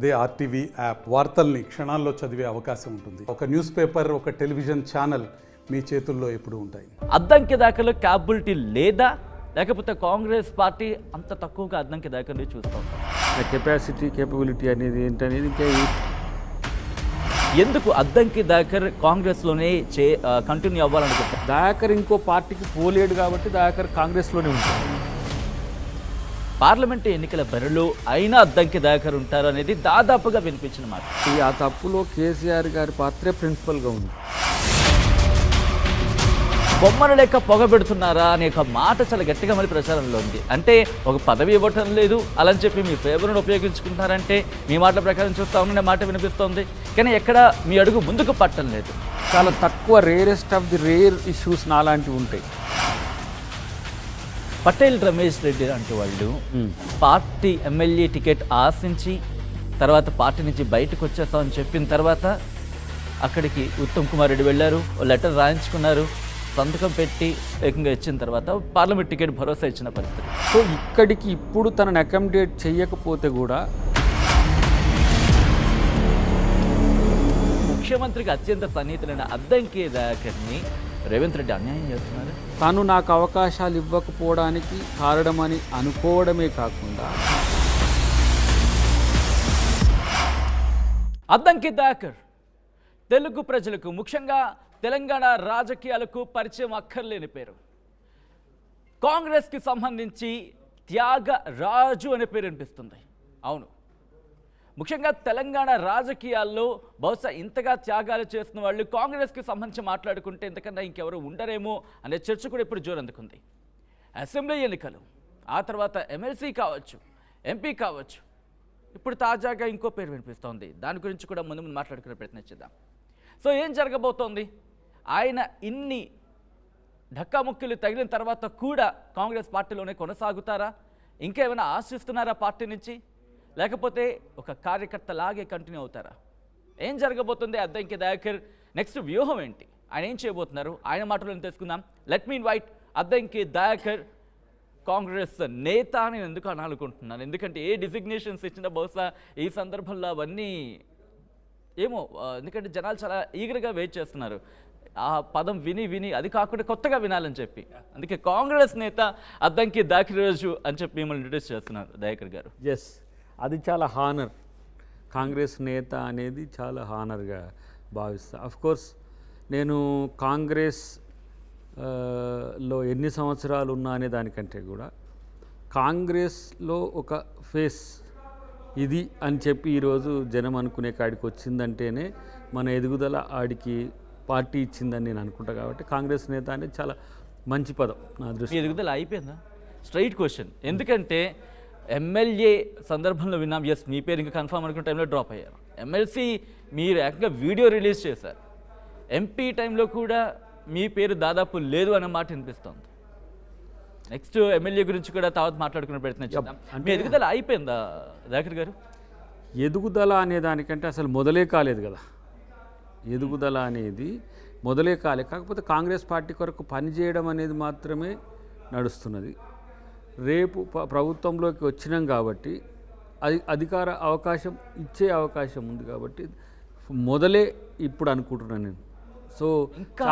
అదే RTV app వార్తల్ని క్షణాల్లో చదివే అవకాశం ఉంటుంది. ఒక న్యూస్ పేపర్, ఒక టెలివిజన్ ఛానల్ మీ చేతుల్లో ఎప్పుడూ ఉంటాయి. అద్దంకి దాఖలు క్యాపబిలిటీ లేదా, లేకపోతే కాంగ్రెస్ పార్టీ అంత తక్కువగా అద్దంకి దాఖలు చూస్తాం. కేపబిలిటీ అనేది ఏంటనేది ఇంకా ఎందుకు అద్దంకి దాకర్ కాంగ్రెస్లోనే కంటిన్యూ అవ్వాలనుకుంటారు? దాకర్ ఇంకో పార్టీకి పోలేడు కాబట్టి దాకర్ కాంగ్రెస్లోనే ఉంటారు. పార్లమెంటు ఎన్నికల బరిలో అయినా అద్దంకి దాకర్ ఉంటారు అనేది దాదాపుగా వినిపించిన మాట. ఆ తప్పులో కేసీఆర్ గారి పాత్రే ప్రిన్సిపల్గా ఉంది. బొమ్మలు లెక్క పొగబెడుతున్నారా అనే ఒక మాట చాలా గట్టిగా మరి ప్రచారంలో ఉంది. అంటే ఒక పదవి ఇవ్వటం లేదు అలా అని చెప్పి మీ ఫేవర్ను ఉపయోగించుకుంటున్నారంటే మీ మాటల ప్రకారం చూస్తూ ఉన్న మాట వినిపిస్తోంది, కానీ ఎక్కడ మీ అడుగు ముందుకు పట్టడం లేదు. చాలా తక్కువ, rarest of the rare issues నాలాంటివి ఉంటాయి. పటేల్ రమేష్ రెడ్డి లాంటి వాళ్ళు పార్టీ ఎమ్మెల్యే టికెట్ ఆశించి తర్వాత పార్టీ నుంచి బయటకు వచ్చేస్తామని చెప్పిన తర్వాత అక్కడికి ఉత్తమ్ కుమార్ రెడ్డి వెళ్ళారు, లెటర్ రాయించుకున్నారు, సంతకం పెట్టి ఏకంగా ఇచ్చిన తర్వాత పార్లమెంట్ టికెట్ భరోసా ఇచ్చిన పరిస్థితి. సో ఇక్కడికి ఇప్పుడు తనను అకామిడేట్ చేయకపోతే కూడా ముఖ్యమంత్రికి అత్యంత సన్నిహితులైన అద్దంకి దాకర్ని రేవంత్ రెడ్డి అన్యాయం చేస్తున్నారు. తాను నాకు అవకాశాలు ఇవ్వకపోవడానికి కారణమని అనుకోవడమే కాకుండా అద్దంకి దాకర్ తెలుగు ప్రజలకు, ముఖ్యంగా తెలంగాణ రాజకీయాలకు పరిచయం అక్కర్లేని పేరు. కాంగ్రెస్కి సంబంధించి త్యాగ రాజు అనే పేరు అనిపిస్తుంది. అవును, ముఖ్యంగా తెలంగాణ రాజకీయాల్లో బహుశా ఇంతగా త్యాగాలు చేస్తున్న వాళ్ళు కాంగ్రెస్కి సంబంధించి మాట్లాడుకుంటే ఇంతకన్నా ఇంకెవరు ఉండరేమో అనే చర్చ కూడా ఇప్పుడు జోరందుకుంది. అసెంబ్లీ ఎన్నికలు, ఆ తర్వాత ఎమ్మెల్సీ కావచ్చు, ఎంపీ కావచ్చు, ఇప్పుడు తాజాగా ఇంకో పేరు వినిపిస్తోంది. దాని గురించి కూడా ముందు ముందు మాట్లాడుకునే ప్రయత్నం చేద్దాం. సో ఏం జరగబోతోంది? ఆయన ఇన్ని ఢక్కాముక్కలు తగిలిన తర్వాత కూడా కాంగ్రెస్ పార్టీలోనే కొనసాగుతారా? ఇంకేమైనా ఆశిస్తున్నారా పార్టీ నుంచి? లేకపోతే ఒక కార్యకర్త లాగే కంటిన్యూ అవుతారా? ఏం జరగబోతుంది? అద్దంకి దాకర్ నెక్స్ట్ వ్యూహం ఏంటి? ఆయన ఏం చేయబోతున్నారు? ఆయన మాటలను తెలుసుకుందాం. Let me invite Addanki దాకర్, Congress నేత అని నేను ఎందుకు అనాలనుకుంటున్నాను, ఎందుకంటే ఏ డిజిగ్నేషన్స్ ఇచ్చినా బహుశా ఈ సందర్భంలో అవన్నీ ఏమో, ఎందుకంటే జనాలు చాలా ఈగర్గా వెయిట్ చేస్తున్నారు ఆ పదం విని విని, అది కాకుండా కొత్తగా వినాలని చెప్పి. అందుకే కాంగ్రెస్ నేత అద్దంకి దాకర్ రాజు అని చెప్పి మిమ్మల్ని ఇంట్రడ్యూస్ చేస్తున్నారు దయాకర్ గారు. ఎస్, అది చాలా హానర్. కాంగ్రెస్ నేత అనేది చాలా హానర్గా భావిస్తాను. అఫ్కోర్స్ నేను కాంగ్రెస్ లో ఎన్ని సంవత్సరాలు ఉన్నా అనే దానికంటే కూడా కాంగ్రెస్లో ఒక ఫేస్ ఇది అని చెప్పి ఈరోజు జనం అనుకునే కాడికి వచ్చిందంటేనే మన ఎదుగుదల ఆడికి పార్టీ ఇచ్చిందని నేను అనుకుంటా. కాబట్టి కాంగ్రెస్ నేత అనేది చాలా మంచి పదం నా దృష్టి. ఎదుగుదల అయిపోయిందా? Straight question. ఎందుకంటే ఎమ్మెల్యే సందర్భంలో విన్నాం, ఎస్ మీ పేరు ఇంకా కన్ఫర్మ్ అనుకున్న టైంలో డ్రాప్ అయ్యారు. ఎమ్మెల్సీ మీరు ఏకంగా వీడియో రిలీజ్ చేశారు. ఎంపీ టైంలో కూడా మీ పేరు దాదాపు లేదు అన్న మాట వినిపిస్తోంది. నెక్స్ట్ ఎమ్మెల్యే గురించి కూడా తర్వాత మాట్లాడుకునే ప్రయత్నం చేద్దాం. మీ ఎదుగుదల అయిపోయిందా దాకర్ గారు? ఎదుగుదల అనే దానికంటే అసలు మొదలే కాలేదు కదా. ఎదుగుదల అనేది మొదలే కాలే. కాకపోతే కాంగ్రెస్ పార్టీ కొరకు పనిచేయడం అనేది మాత్రమే నడుస్తున్నది. రేపు ప్రభుత్వంలోకి వచ్చినాం కాబట్టి అధికార అవకాశం ఇచ్చే అవకాశం ఉంది కాబట్టి మొదలే ఇప్పుడు అనుకుంటున్నాను నేను. సో ఇంకా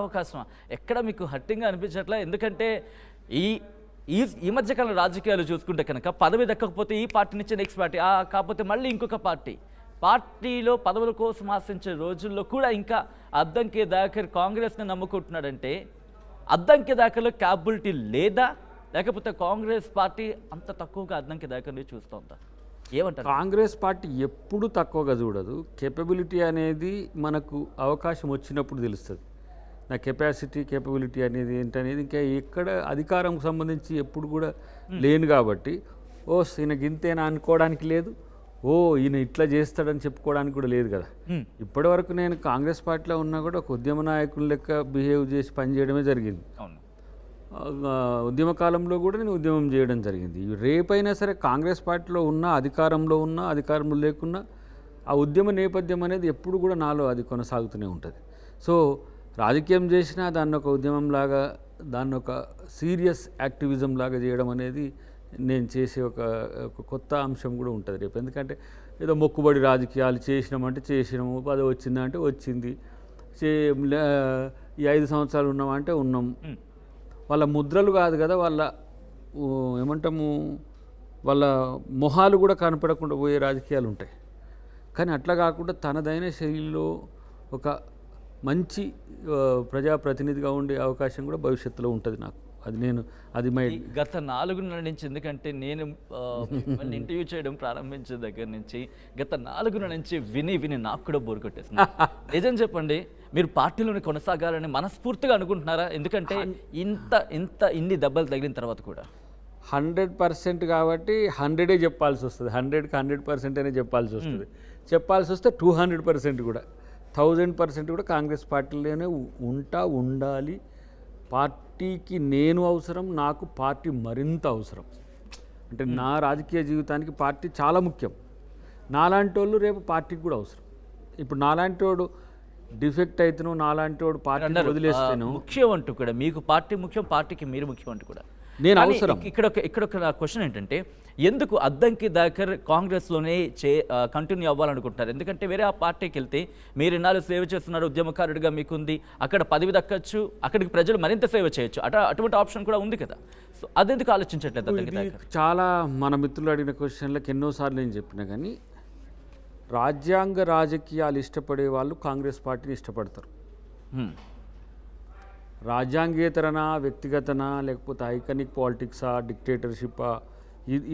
అవకాశమా ఎక్కడ మీకు హట్టింగ్గా అనిపించట్లా? ఎందుకంటే ఈ మధ్యకాలం రాజకీయాలు చూసుకుంటే కనుక పదవి దక్కకపోతే ఈ పార్టీ నుంచి నెక్స్ట్ పార్టీ, కాకపోతే మళ్ళీ ఇంకొక పార్టీలో పదవుల కోసం ఆశించే రోజుల్లో కూడా ఇంకా అద్దంకి దాకర్ కాంగ్రెస్ని నమ్ముకుంటున్నాడంటే అద్దంకి దాకర్లో క్యాపబిలిటీ లేదా, లేకపోతే కాంగ్రెస్ పార్టీ అంత తక్కువగా అద్దంకి దాకర్ని చూస్తోందా? ఏమంటారు? కాంగ్రెస్ పార్టీ ఎప్పుడు తక్కువగా చూడదు. కేపబిలిటీ అనేది మనకు అవకాశం వచ్చినప్పుడు తెలుస్తుంది. నా కేపబిలిటీ అనేది ఏంటనేది ఇంకా ఎక్కడ అధికారం సంబంధించి ఎప్పుడు కూడా లేను కాబట్టి ఈయన గింతేనా అనుకోవడానికి లేదు, ఈయన ఇట్లా చేస్తాడని చెప్పుకోవడానికి కూడా లేదు కదా. ఇప్పటి వరకు నేను కాంగ్రెస్ పార్టీలో ఉన్నా కూడా ఒక ఉద్యమ నాయకుల లెక్క బిహేవ్ చేసి పనిచేయడమే జరిగింది. ఉద్యమకాలంలో కూడా నేను ఉద్యమం చేయడం జరిగింది. రేపైనా సరే కాంగ్రెస్ పార్టీలో ఉన్నా, అధికారంలో లేకున్నా ఆ ఉద్యమ నేపథ్యం అనేది ఎప్పుడు కూడా నాలో అది కొనసాగుతూనే ఉంటుంది. సో రాజకీయం చేసినా దాన్ని ఒక ఉద్యమంలాగా, దాన్ని ఒక సీరియస్ యాక్టివిజం లాగా చేయడం అనేది నేను చేసే ఒక కొత్త అంశం కూడా ఉంటుంది రేపు. ఎందుకంటే ఏదో మొక్కుబడి రాజకీయాలు చేసినామంటే చేసినాము, పదవి వచ్చిందంటే వచ్చింది, ఈ 5 సంవత్సరాలు ఉన్నామంటే ఉన్నాం. వాళ్ళ ముద్రలు కాదు కదా, వాళ్ళ ఏమంటాము, వాళ్ళ మొహాలు కూడా కనపడకుండా పోయే రాజకీయాలు ఉంటాయి. కానీ అట్లా కాకుండా తనదైన శైలిలో ఒక మంచి ప్రజాప్రతినిధిగా ఉండే అవకాశం కూడా భవిష్యత్తులో ఉంటుంది నాకు. అది గత 4 నెలల నుంచి, ఎందుకంటే నేను మిమ్మల్ని ఇంటర్వ్యూ చేయడం ప్రారంభించిన దగ్గర నుంచి గత 4 నెలల నుంచి విని నాకు కూడా బోరు కొట్టేసింది. నిజం చెప్పండి, మీరు పార్టీలోనే కొనసాగాలని మనస్ఫూర్తిగా అనుకుంటున్నారా? ఎందుకంటే ఇన్ని దెబ్బలు తగిలిన తర్వాత కూడా 100% కాబట్టి 100 చెప్పాల్సి వస్తుంది. 100కి 100% అనే చెప్పాల్సి వస్తుంది. చెప్పాల్సి వస్తే 200% కూడా 1000% కూడా కాంగ్రెస్ పార్టీలోనే ఉండాలి. పార్టీకి నేను అవసరం, నాకు పార్టీ మరింత అవసరం. అంటే నా రాజకీయ జీవితానికి పార్టీ చాలా ముఖ్యం. నాలాంటి వాళ్ళు రేపు పార్టీకి కూడా అవసరం. ఇప్పుడు నాలాంటి వాడు డిఫెక్ట్ అవుతాను, నాలాంటి వాడు పార్టీ వదిలేస్తాను. ముఖ్యం అంటూ కూడా మీకు పార్టీ ముఖ్యం, పార్టీకి మీరు ముఖ్యం అంటూ కూడా నేను అవసరం. ఇక్కడ నా క్వశ్చన్ ఏంటంటే, ఎందుకు అద్దంకి దాకర్ కాంగ్రెస్లోనే కంటిన్యూ అవ్వాలనుకుంటున్నారు? ఎందుకంటే వేరే ఆ పార్టీకి వెళ్తే మీరు ఇన్నాళ్ళు సేవ చేస్తున్నారు, ఉద్యమకారుడిగా మీకుంది, అక్కడ పదవి దక్కచ్చు, అక్కడికి ప్రజలు మరింత సేవ చేయొచ్చు, అటువంటి ఆప్షన్ కూడా ఉంది కదా. సో అదెందుకు ఆలోచించట్లేదు అద్దంకి దాకర్? చాలా మన మిత్రులు అడిగిన క్వశ్చన్లకు ఎన్నోసార్లు నేను చెప్పినా కానీ, రాజ్యాంగ రాజకీయాలు ఇష్టపడే వాళ్ళు కాంగ్రెస్ పార్టీని ఇష్టపడతారు. రాజ్యాంగేతరనా, వ్యక్తిగతనా, లేకపోతే ఐకానిక్ పాలిటిక్సా, డిక్టేటర్షిప్పా,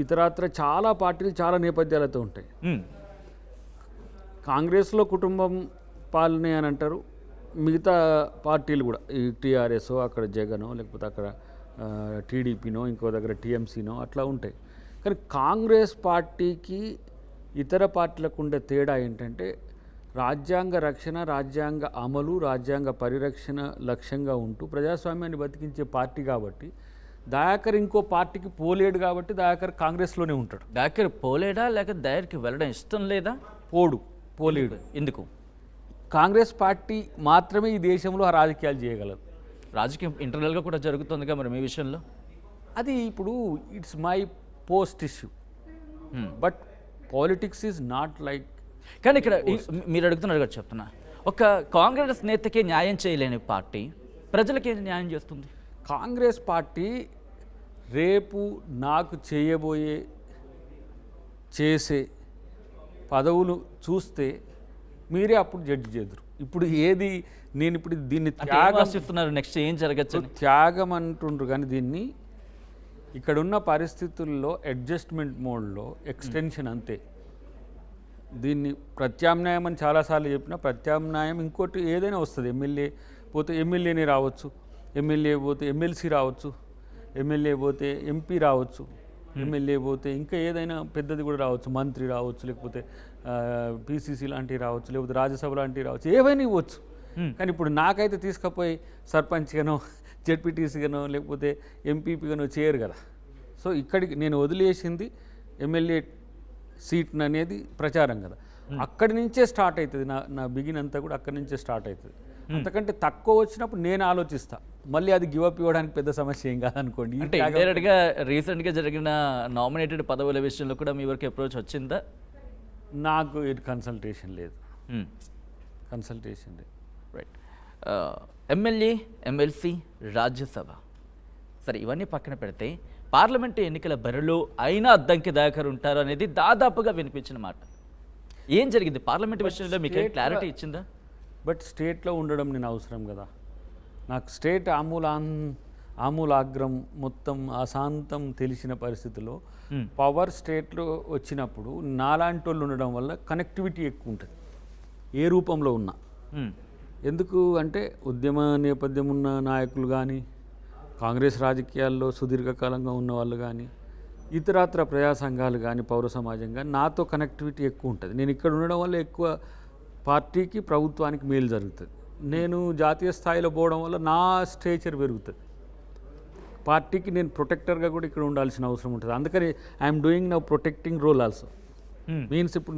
ఇతరత్ర చాలా పార్టీలు చాలా నేపథ్యాలతో ఉంటాయి. కాంగ్రెస్లో కుటుంబం పాలనే అని అంటారు, మిగతా పార్టీలు కూడా ఈ టీఆర్ఎస్, అక్కడ జగనో, లేకపోతే అక్కడ టీడీపీనో, ఇంకో దగ్గర టీఎంసీనో అట్లా ఉంటాయి. కానీ కాంగ్రెస్ పార్టీకి ఇతర పార్టీలకు ఉండే తేడా ఏంటంటే, రాజ్యాంగ రక్షణ, రాజ్యాంగ అమలు, రాజ్యాంగ పరిరక్షణ లక్ష్యంగా ఉంటూ ప్రజాస్వామ్యాన్ని బతికించే పార్టీ కాబట్టి దయాకర్ ఇంకో పార్టీకి పోలేడు. కాబట్టి దయాకర్ కాంగ్రెస్లోనే ఉంటాడు. దయాకర్ పోలేడా, లేక దయాకర్కి వెళ్ళడం ఇష్టం లేదా? పోలేడు. ఎందుకు? కాంగ్రెస్ పార్టీ మాత్రమే ఈ దేశంలో ఆ రాజకీయాలు చేయగలదు. రాజకీయం ఇంటర్నల్గా కూడా జరుగుతుందిగా మరి మీ విషయంలో. అది ఇప్పుడు it's my post issue, but politics is not like. కానీ ఇక్కడ మీరు అడుగుతున్నారు కదా, చెప్తున్నా, ఒక కాంగ్రెస్ నేతకే న్యాయం చేయలేని పార్టీ ప్రజలకి న్యాయం చేస్తుంది. కాంగ్రెస్ పార్టీ రేపు నాకు చేసే పదవులు చూస్తే మీరే అప్పుడు జడ్జి చేదురు. ఇప్పుడు ఏది నేను ఇప్పుడు దీన్ని త్యాగం నెక్స్ట్ ఏం జరగచ్చు త్యాగం అంటుండ్రు, కానీ దీన్ని ఇక్కడున్న పరిస్థితుల్లో అడ్జస్ట్మెంట్ మోడ్లో ఎక్స్టెన్షన్ అంతే. దీన్ని ప్రత్యామ్నాయం అని చాలాసార్లు చెప్పినా, ప్రత్యామ్నాయం ఇంకోటి ఏదైనా వస్తుంది. ఎమ్మెల్యే పోతే ఎమ్మెల్యేనే రావచ్చు, ఎమ్మెల్యే పోతే ఎమ్మెల్సీ రావచ్చు, ఎమ్మెల్యే పోతే ఎంపీ రావచ్చు, ఎమ్మెల్యే పోతే ఇంకా ఏదైనా పెద్దది కూడా రావచ్చు, మంత్రి రావచ్చు, లేకపోతే పీసీసీ లాంటివి రావచ్చు, లేకపోతే రాజ్యసభ లాంటివి రావచ్చు, ఏవైనా ఇవ్వచ్చు. కానీ ఇప్పుడు నాకైతే తీసుకుపోయి సర్పంచ్గానో, జెడ్పీటీసీగానో, లేకపోతే ఎంపీపీగానో చేయరు కదా. సో ఇక్కడికి నేను వదిలేసింది ఎమ్మెల్యే సీట్ అనేది ప్రచారం కదా. అక్కడి నుంచే స్టార్ట్ అవుతుంది నా బిగిన్ అంతా కూడా అక్కడి నుంచే స్టార్ట్ అవుతుంది. అంతకంటే తక్కువ వచ్చినప్పుడు నేను ఆలోచిస్తా, మళ్ళీ అది గివప్ ఇవ్వడానికి పెద్ద సమస్య ఏం కాదనుకోండి. అంటే ఇండైరెక్ట్గా రీసెంట్గా జరిగిన నామినేటెడ్ పదవుల విషయంలో కూడా మీ వరకు అప్రోచ్ వచ్చిందా? నాకు కన్సల్టేషన్ లేదు. రైట్. ఎమ్మెల్యే, ఎమ్మెల్సీ, రాజ్యసభ, సరే ఇవన్నీ పక్కన పెడితే పార్లమెంటు ఎన్నికల బరిలో అయినా అద్దంకి దాకర్ ఉంటారు అనేది దాదాపుగా వినిపించిన మాట. ఏం జరిగింది పార్లమెంటు విషయంలో? మీకు క్లారిటీ ఇచ్చిందా? బట్ స్టేట్లో ఉండడం నేను అవసరం కదా. నాకు స్టేట్ ఆమూలాగ్రం మొత్తం అశాంతం తెలిసిన పరిస్థితుల్లో పవర్ స్టేట్లో వచ్చినప్పుడు నాలాంటి వాళ్ళు ఉండడం వల్ల కనెక్టివిటీ ఎక్కువ ఉంటుంది, ఏ రూపంలో ఉన్నా. ఎందుకు అంటే ఉద్యమ నేపథ్యం ఉన్న నాయకులు కానీ, కాంగ్రెస్ రాజకీయాల్లో సుదీర్ఘకాలంగా ఉన్న వాళ్ళు కానీ, ఇతరత్ర ప్రజా సంఘాలు కానీ, పౌర సమాజం కానీ నాతో కనెక్టివిటీ ఎక్కువ ఉంటుంది. నేను ఇక్కడ ఉండడం వల్ల ఎక్కువ పార్టీకి, ప్రభుత్వానికి మేలు జరుగుతుంది. నేను జాతీయ స్థాయిలో పోవడం వల్ల నా స్టేచర్ పెరుగుతుంది. పార్టీకి నేను ప్రొటెక్టర్గా కూడా ఇక్కడ ఉండాల్సిన అవసరం ఉంటుంది. అందుకని I'm doing now protecting role also. Means ఇప్పుడు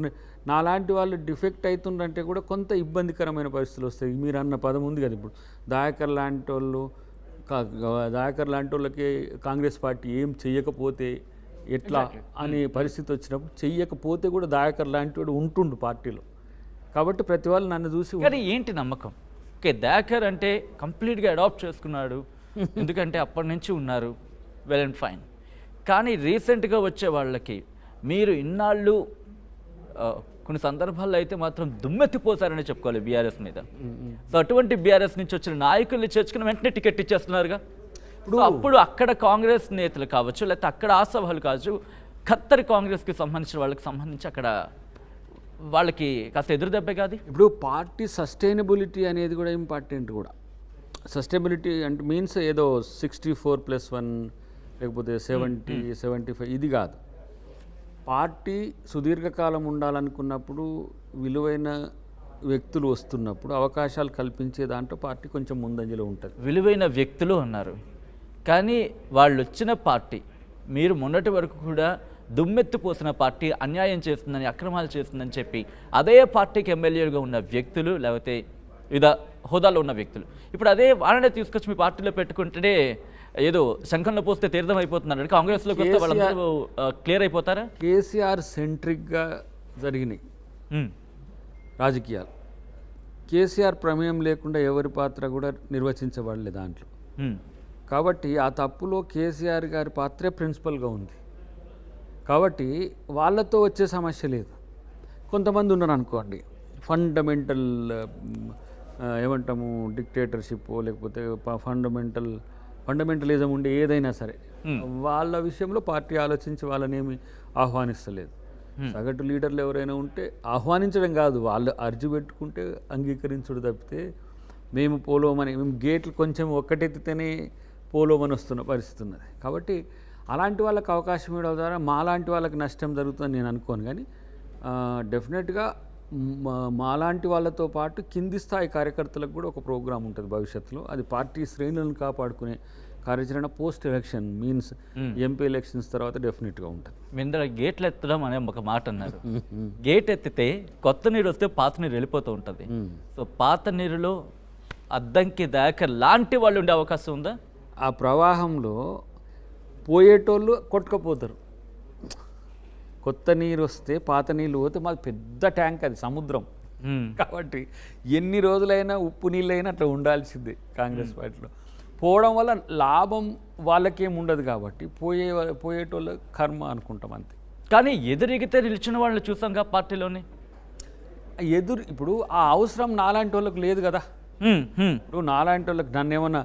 నాలాంటి వాళ్ళు డిఫెక్ట్ అవుతుందంటే కూడా కొంత ఇబ్బందికరమైన పరిస్థితులు వస్తాయి. మీరు అన్న పదం ఉంది కదా, ఇప్పుడు దయాకర్ లాంటి వాళ్ళకి కాంగ్రెస్ పార్టీ ఏం చేయకపోతే ఎట్లా అనే పరిస్థితి వచ్చినప్పుడు చెయ్యకపోతే కూడా దయాకర్ లాంటి వాడు ఉంటుండు పార్టీలో. కాబట్టి ప్రతి వాళ్ళు నన్ను చూసి కానీ ఏంటి నమ్మకం? ఓకే, దయాకర్ అంటే కంప్లీట్గా అడాప్ట్ చేసుకున్నాడు, ఎందుకంటే అప్పటి నుంచి ఉన్నారు, వెల్ అండ్ ఫైన్. కానీ రీసెంట్గా వచ్చే వాళ్ళకి మీరు ఇన్నాళ్ళు కొన్ని సందర్భాల్లో అయితే మాత్రం దుమ్మెత్తిపోతారని చెప్పుకోవాలి బీఆర్ఎస్ మీద. సో అటువంటి బీఆర్ఎస్ నుంచి వచ్చిన నాయకుల్ని చేర్చుకుని వెంటనే టికెట్ ఇచ్చేస్తున్నారుగా. ఇప్పుడు అప్పుడు అక్కడ కాంగ్రెస్ నేతలు కావచ్చు, లేకపోతే అక్కడ ఆసభలు కావచ్చు, ఖత్తర్ కాంగ్రెస్కి సంబంధించిన వాళ్ళకి సంబంధించి అక్కడ వాళ్ళకి కాస్త ఎదురు దెబ్బే కాదు. ఇప్పుడు పార్టీ సస్టైనబిలిటీ అనేది కూడా ఇంపార్టెంట్ కూడా. సస్టైనబిలిటీ అంటే మీన్స్ ఏదో 64+1 లేకపోతే 70, 75 ఇది కాదు. పార్టీ సుదీర్ఘకాలం ఉండాలనుకున్నప్పుడు విలువైన వ్యక్తులు వస్తున్నప్పుడు అవకాశాలు కల్పించే దాంట్లో పార్టీ కొంచెం ముందంజలో ఉంటుంది. విలువైన వ్యక్తులు అన్నారు, కానీ వాళ్ళు వచ్చిన పార్టీ మీరు మొన్నటి వరకు కూడా దుమ్మెత్తిపోసిన పార్టీ అన్యాయం చేస్తుందని, అక్రమాలు చేస్తుందని చెప్పి అదే పార్టీకి ఎమ్మెల్యేలుగా ఉన్న వ్యక్తులు, లేకపోతే వివిధ హోదాలో ఉన్న వ్యక్తులు ఇప్పుడు అదే వాళ్ళనే తీసుకొచ్చి మీ పార్టీలో పెట్టుకుంటేనే ఏదో శంఖంలో పోస్తే తీర్థం అయిపోతున్నారు. కాంగ్రెస్లోకి వస్తే వాళ్ళందరూ క్లియర్ అయిపోతారా? కేసీఆర్ సెంట్రిక్గా జరిగినాయి రాజకీయాలు. కేసీఆర్ ప్రమేయం లేకుండా ఎవరి పాత్ర కూడా నిర్వచించబడలే దాంట్లో. కాబట్టి ఆ తప్పులో కేసీఆర్ గారి పాత్రే ప్రిన్సిపల్గా ఉంది. కాబట్టి వాళ్ళతో వచ్చే సమస్య లేదు. కొంతమంది ఉన్నారు అనుకోండి, ఫండమెంటల్ ఏమంటాము డిక్టేటర్షిప్ లేకపోతే ఫండమెంటలిజం ఉండే ఏదైనా సరే వాళ్ళ విషయంలో పార్టీ ఆలోచించి వాళ్ళనేమి ఆహ్వానిస్తలేదు. సగటు లీడర్లు ఎవరైనా ఉంటే ఆహ్వానించడం కాదు, వాళ్ళు అర్జీ పెట్టుకుంటే అంగీకరించడం తప్పితే మేము పోలోమని, మేము గేట్లు కొంచెం ఒక్కటెత్తితేనే పోలోమని వస్తున్న పరిస్థితి ఉన్నది. కాబట్టి అలాంటి వాళ్ళకి అవకాశం ఇవ్వడం ద్వారా మాలాంటి వాళ్ళకి నష్టం జరుగుతుందని నేను అనుకోను. కానీ డెఫినెట్గా మాలాంటి వాళ్ళతో పాటు కింది స్థాయి కార్యకర్తలకు కూడా ఒక ప్రోగ్రాం ఉంటుంది భవిష్యత్తులో. అది పార్టీ శ్రేణులను కాపాడుకునే కార్యాచరణ post election means MP elections తర్వాత డెఫినెట్గా ఉంటుంది. మిందర గేట్లు ఎత్తడం అనే ఒక మాట అన్నారు. గేట్ ఎత్తితే కొత్త నీరు వస్తే పాత నీరు వెళ్ళిపోతూ ఉంటుంది. సో పాత నీరులో అద్దంకి దయాకర్ లాంటి వాళ్ళు ఉండే అవకాశం ఉందా? ఆ ప్రవాహంలో పోయేటోళ్ళు కొట్టుకపోతారు. కొత్త నీరు వస్తే పాత నీళ్ళు పోతే మాది పెద్ద ట్యాంక్, అది సముద్రం. కాబట్టి ఎన్ని రోజులైనా ఉప్పు నీళ్ళైనా అట్లా ఉండాల్సిందే కాంగ్రెస్ పార్టీలో. పోవడం వల్ల లాభం వాళ్ళకేం ఉండదు. కాబట్టి పోయేటోళ్ళ కర్మ అనుకుంటాం అంతే. కానీ ఎదురిగితే నిలిచిన వాళ్ళని చూసాంగా పార్టీలోని. ఇప్పుడు ఆ అవసరం నాలాంటి వాళ్ళకి లేదు కదా. ఇప్పుడు నాలాంటి వాళ్ళకి నన్ను ఏమన్నా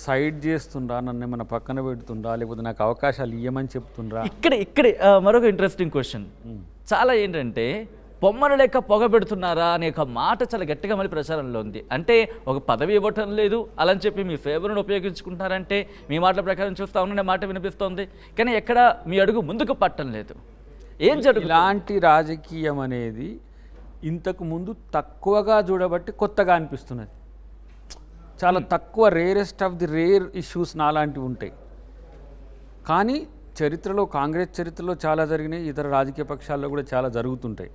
సైడ్ చేస్తుండ్రా, నన్ను ఏమన్నా పక్కన పెడుతుండ్రా, లేకపోతే నాకు అవకాశాలు ఇవ్వమని చెప్తుండ్రా? ఇక్కడే మరొక ఇంట్రెస్టింగ్ క్వశ్చన్. చాలా ఏంటంటే బొమ్మను లేక పొగ పెడుతున్నారా అనే ఒక మాట చాలా గట్టిగా మళ్ళీ ప్రచారంలో ఉంది. అంటే ఒక పదవి ఇవ్వటం లేదు అలా అని చెప్పి మీ ఫేవర్ను ఉపయోగించుకుంటారంటే మీ మాటల ప్రకారం చూస్తా ఉన్న మాట వినిపిస్తోంది, కానీ ఎక్కడ మీ అడుగు ముందుకు పట్టడం లేదు. ఏం జరుగుతుంది? ఇలాంటి రాజకీయం అనేది ఇంతకు ముందు తక్కువగా చూడబట్టి కొత్తగా అనిపిస్తున్నది. చాలా తక్కువ, rarest of the rare issues నాలాంటివి ఉంటాయి. కానీ చరిత్రలో, కాంగ్రెస్ చరిత్రలో చాలా జరిగినాయి, ఇతర రాజకీయ పక్షాల్లో కూడా చాలా జరుగుతుంటాయి.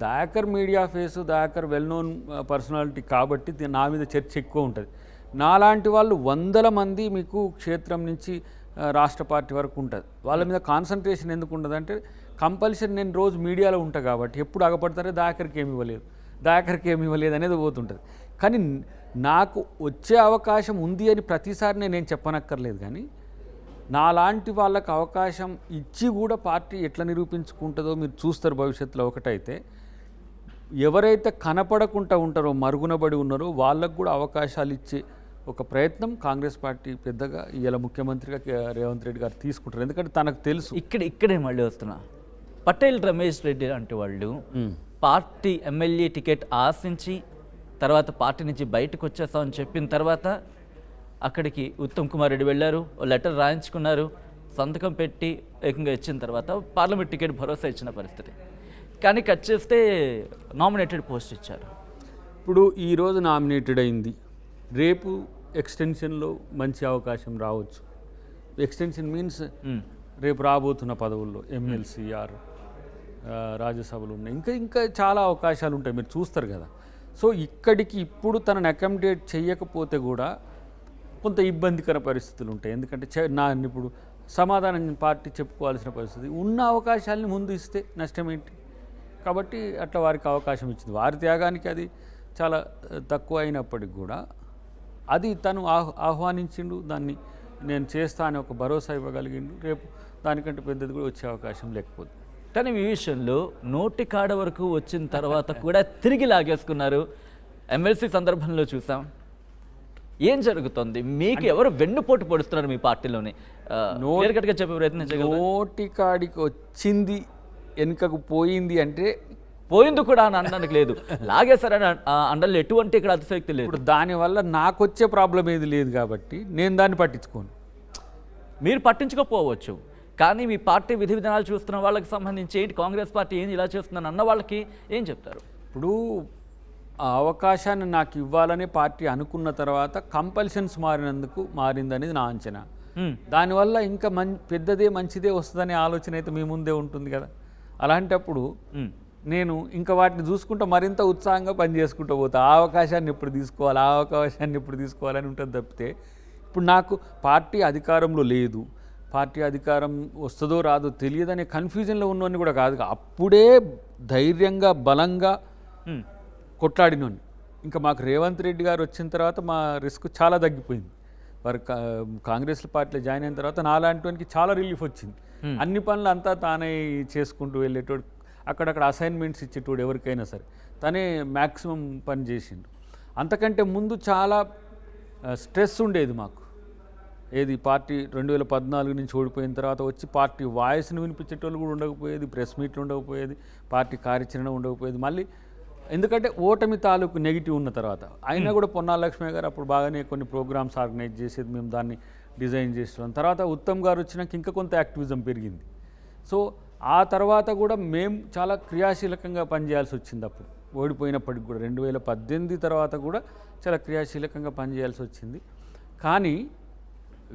Dayakar media face, Dayakar well known personality కాబట్టి నా మీద చర్చ ఎక్కువ ఉంటుంది. నాలాంటి వాళ్ళు వందల మంది మీకు క్షేత్రం నుంచి రాష్ట్ర పార్టీ వరకు ఉంటుంది. వాళ్ళ మీద కాన్సన్ట్రేషన్ ఎందుకు ఉండదు అంటే కంపల్సరీ నేను రోజు మీడియాలో ఉంటాను కాబట్టి ఎప్పుడు అగపడతారో దయాకర్కి ఏమి ఇవ్వలేదు అనేది పోతుంటుంది. కానీ నాకు వచ్చే అవకాశం ఉంది అని ప్రతిసారి నేను చెప్పనక్కర్లేదు. కానీ నాలాంటి వాళ్ళకు అవకాశం ఇచ్చి కూడా పార్టీ ఎట్లా నిరూపించుకుంటుందో మీరు చూస్తారు భవిష్యత్తులో. ఒకటైతే ఎవరైతే కనపడకుండా ఉంటారో, మరుగునబడి ఉన్నారో వాళ్ళకు కూడా అవకాశాలు ఇచ్చే ఒక ప్రయత్నం కాంగ్రెస్ పార్టీ పెద్దగా ఇలా ముఖ్యమంత్రిగా రేవంత్ రెడ్డి గారు తీసుకుంటారు. ఎందుకంటే తనకు తెలుసు. ఇక్కడే మళ్ళీ వస్తున్నా, పటేల్ రమేష్ రెడ్డి లాంటి వాళ్ళు పార్టీ ఎమ్మెల్యే టికెట్ ఆశించి తర్వాత పార్టీ నుంచి బయటకు వచ్చేస్తామని చెప్పిన తర్వాత అక్కడికి ఉత్తమ్ కుమార్ రెడ్డి వెళ్ళారు, లెటర్ రాయించుకున్నారు, సంతకం పెట్టి ఏకంగా ఇచ్చిన తర్వాత పార్లమెంట్ టికెట్ భరోసా ఇచ్చిన పరిస్థితి. కానీ కట్ చేస్తే నామినేటెడ్ పోస్ట్ ఇచ్చారు. ఇప్పుడు ఈరోజు నామినేటెడ్ అయింది, రేపు ఎక్స్టెన్షన్లో మంచి అవకాశం రావచ్చు. ఎక్స్టెన్షన్ మీన్స్ రేపు రాబోతున్న పదవుల్లో ఎమ్మెల్సీ ఆర్ రాజ్యసభలు ఉన్నాయి, ఇంకా చాలా అవకాశాలు ఉంటాయి, మీరు చూస్తారు కదా. సో ఇక్కడికి ఇప్పుడు తనని అకామిడేట్ చేయకపోతే కూడా కొంత ఇబ్బందికర పరిస్థితులు ఉంటాయి. ఎందుకంటే ఇప్పుడు సమాధానం పార్టీ చెప్పుకోవాల్సిన పరిస్థితి. ఉన్న అవకాశాలని ముందు ఇస్తే నష్టం ఏంటి? కాబట్టి అట్లా వారికి అవకాశం ఇచ్చింది. వారి త్యాగానికి అది చాలా తక్కువ అయినప్పటికి కూడా అది తను ఆహ్వానించిండు, దాన్ని నేను చేస్తా అని ఒక భరోసా ఇవ్వగలిగిండు. రేపు దానికంటే పెద్దది కూడా వచ్చే అవకాశం లేకపోతే. కానీ ఈ విషయంలో నోటి కాడ వరకు వచ్చిన తర్వాత కూడా తిరిగి లాగేసుకున్నారు. ఎమ్మెల్సీ సందర్భంలో చూసాం. ఏం జరుగుతుంది? మీకు ఎవరు వెన్నుపోటు పొడుస్తున్నారు మీ పార్టీలోని? క్లియర్‌కట్‌గా చెప్పే ప్రయత్నం చేయగలరా? నోటి కాడికి వచ్చింది వెనుకకు పోయింది అంటే పోయింది కూడా అని అనడానికి లేదు, లాగేశారని అండల్లో ఎటువంటి ఇక్కడ అతిశక్తి లేదు. ఇప్పుడు దానివల్ల నాకు వచ్చే ప్రాబ్లం ఏది లేదు కాబట్టి నేను దాన్ని పట్టించుకోను. మీరు పట్టించుకోపోవచ్చు, కానీ మీ పార్టీ విధి విధానాలు చూస్తున్న వాళ్ళకి సంబంధించి ఏంటి, కాంగ్రెస్ పార్టీ ఏంది ఇలా చేస్తుందని అన్న వాళ్ళకి ఏం చెప్తారు? ఇప్పుడు ఆ అవకాశాన్ని నాకు ఇవ్వాలని పార్టీ అనుకున్న తర్వాత కంపల్షన్స్ మారిందనేది నా అంచనా. దానివల్ల ఇంకా పెద్దదే మంచిదే వస్తుందనే ఆలోచన అయితే మీ ముందే ఉంటుంది కదా. అలాంటప్పుడు నేను ఇంకా వాటిని చూసుకుంటూ మరింత ఉత్సాహంగా పనిచేసుకుంటూ పోతా. ఆ అవకాశాన్ని ఎప్పుడు తీసుకోవాలని ఉంటుంది తప్పితే, ఇప్పుడు నాకు పార్టీ అధికారంలో లేదు, పార్టీ అధికారం వస్తుందో రాదో తెలియదనే కన్ఫ్యూజన్లో ఉన్నవన్నీ కూడా కాదు. అప్పుడే ధైర్యంగా బలంగా కొట్లాడినోని. ఇంకా మాకు రేవంత్ రెడ్డి గారు వచ్చిన తర్వాత మా రిస్క్ చాలా తగ్గిపోయింది. వారు కాంగ్రెస్ పార్టీలో జాయిన్ అయిన తర్వాత నాలాంటి చాలా రిలీఫ్ వచ్చింది. అన్ని పనులు అంతా తానే చేసుకుంటూ వెళ్ళేటోడు, అక్కడక్కడ అసైన్మెంట్స్ ఇచ్చేటోడు ఎవరికైనా సరే తనే మ్యాక్సిమం పని చేసిండు. అంతకంటే ముందు చాలా స్ట్రెస్ ఉండేది మాకు. ఏది పార్టీ 2014 నుంచి ఓడిపోయిన తర్వాత వచ్చి పార్టీ వాయిస్ని వినిపించేటోళ్ళు కూడా ఉండకపోయేది, ప్రెస్ మీట్లు ఉండకపోయేది, పార్టీ కార్యాచరణ ఉండకపోయేది. మళ్ళీ ఎందుకంటే ఓటమి తాలూకు నెగిటివ్ ఉన్న తర్వాత అయినా కూడా పొన్నాల లక్ష్మి గారు అప్పుడు బాగానే కొన్ని ప్రోగ్రామ్స్ ఆర్గనైజ్ చేసేది, మేము దాన్ని డిజైన్ చేస్తున్నాం. తర్వాత ఉత్తమ్ గారు వచ్చినాక ఇంకా కొంత యాక్టివిజం పెరిగింది. సో ఆ తర్వాత కూడా మేము చాలా క్రియాశీలకంగా పనిచేయాల్సి వచ్చింది. అప్పుడు ఓడిపోయినప్పటికి కూడా 2018 తర్వాత కూడా చాలా క్రియాశీలకంగా పనిచేయాల్సి వచ్చింది. కానీ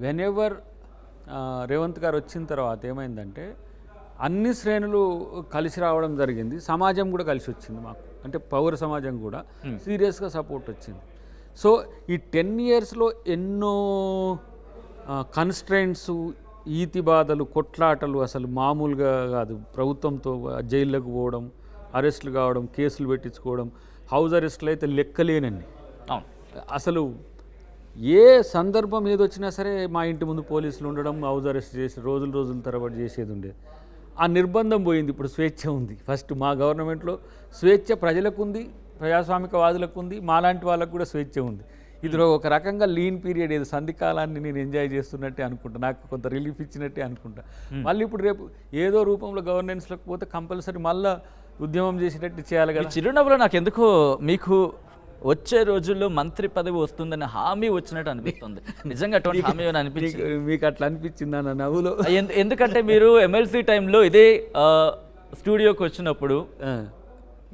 వెనెవర్ రేవంత్ గారు వచ్చిన తర్వాత ఏమైందంటే అన్ని శ్రేణులు కలిసి రావడం జరిగింది. సమాజం కూడా కలిసి వచ్చింది మాకు, అంటే పౌర సమాజం కూడా సీరియస్గా సపోర్ట్ వచ్చింది. సో ఈ 10 ఇయర్స్లో ఎన్నో కన్స్ట్రెయింట్స్, ఈతి బాధలు, కొట్లాటలు అసలు మామూలుగా కాదు. ప్రభుత్వంతో జైళ్ళకు పోవడం, అరెస్టులు కావడం, కేసులు పెట్టించుకోవడం, హౌస్ అరెస్టులు అయితే లెక్కలేనండి. అసలు ఏ సందర్భం ఏదొచ్చినా సరే మా ఇంటి ముందు పోలీసులు ఉండడం, హౌస్ అరెస్ట్ చేసి రోజుల తరబడి చేసేది ఉండేది. ఆ నిర్బంధం పోయింది. ఇప్పుడు స్వేచ్ఛ ఉంది. ఫస్ట్ మా గవర్నమెంట్లో స్వేచ్ఛ ప్రజలకు ఉంది, ప్రజాస్వామికవాదులకు ఉంది, మాలాంటి వాళ్ళకు కూడా స్వేచ్ఛ ఉంది. ఇందులో ఒక రకంగా లీన్ పీరియడ్, ఏదో సంధికాలాన్ని నేను ఎంజాయ్ చేస్తున్నట్టే అనుకుంటా, నాకు కొంత రిలీఫ్ ఇచ్చినట్టే అనుకుంటా. మళ్ళీ ఇప్పుడు రేపు ఏదో రూపంలో గవర్నెన్స్లోకి పోతే కంపల్సరీ మళ్ళీ ఉద్యమం చేసేటట్టు చేయాలి కదా. చిరునవ్వులో నాకు ఎందుకో మీకు వచ్చే రోజుల్లో మంత్రి పదవి వస్తుందని హామీ వచ్చినట్టు అనిపిస్తుంది. నిజంగా అటువంటి హామీ అనిపించింది మీకు? అట్లా అనిపించింది అన్న నవ్వులో? ఎందుకంటే మీరు ఎమ్మెల్సీ టైంలో ఇదే స్టూడియోకి వచ్చినప్పుడు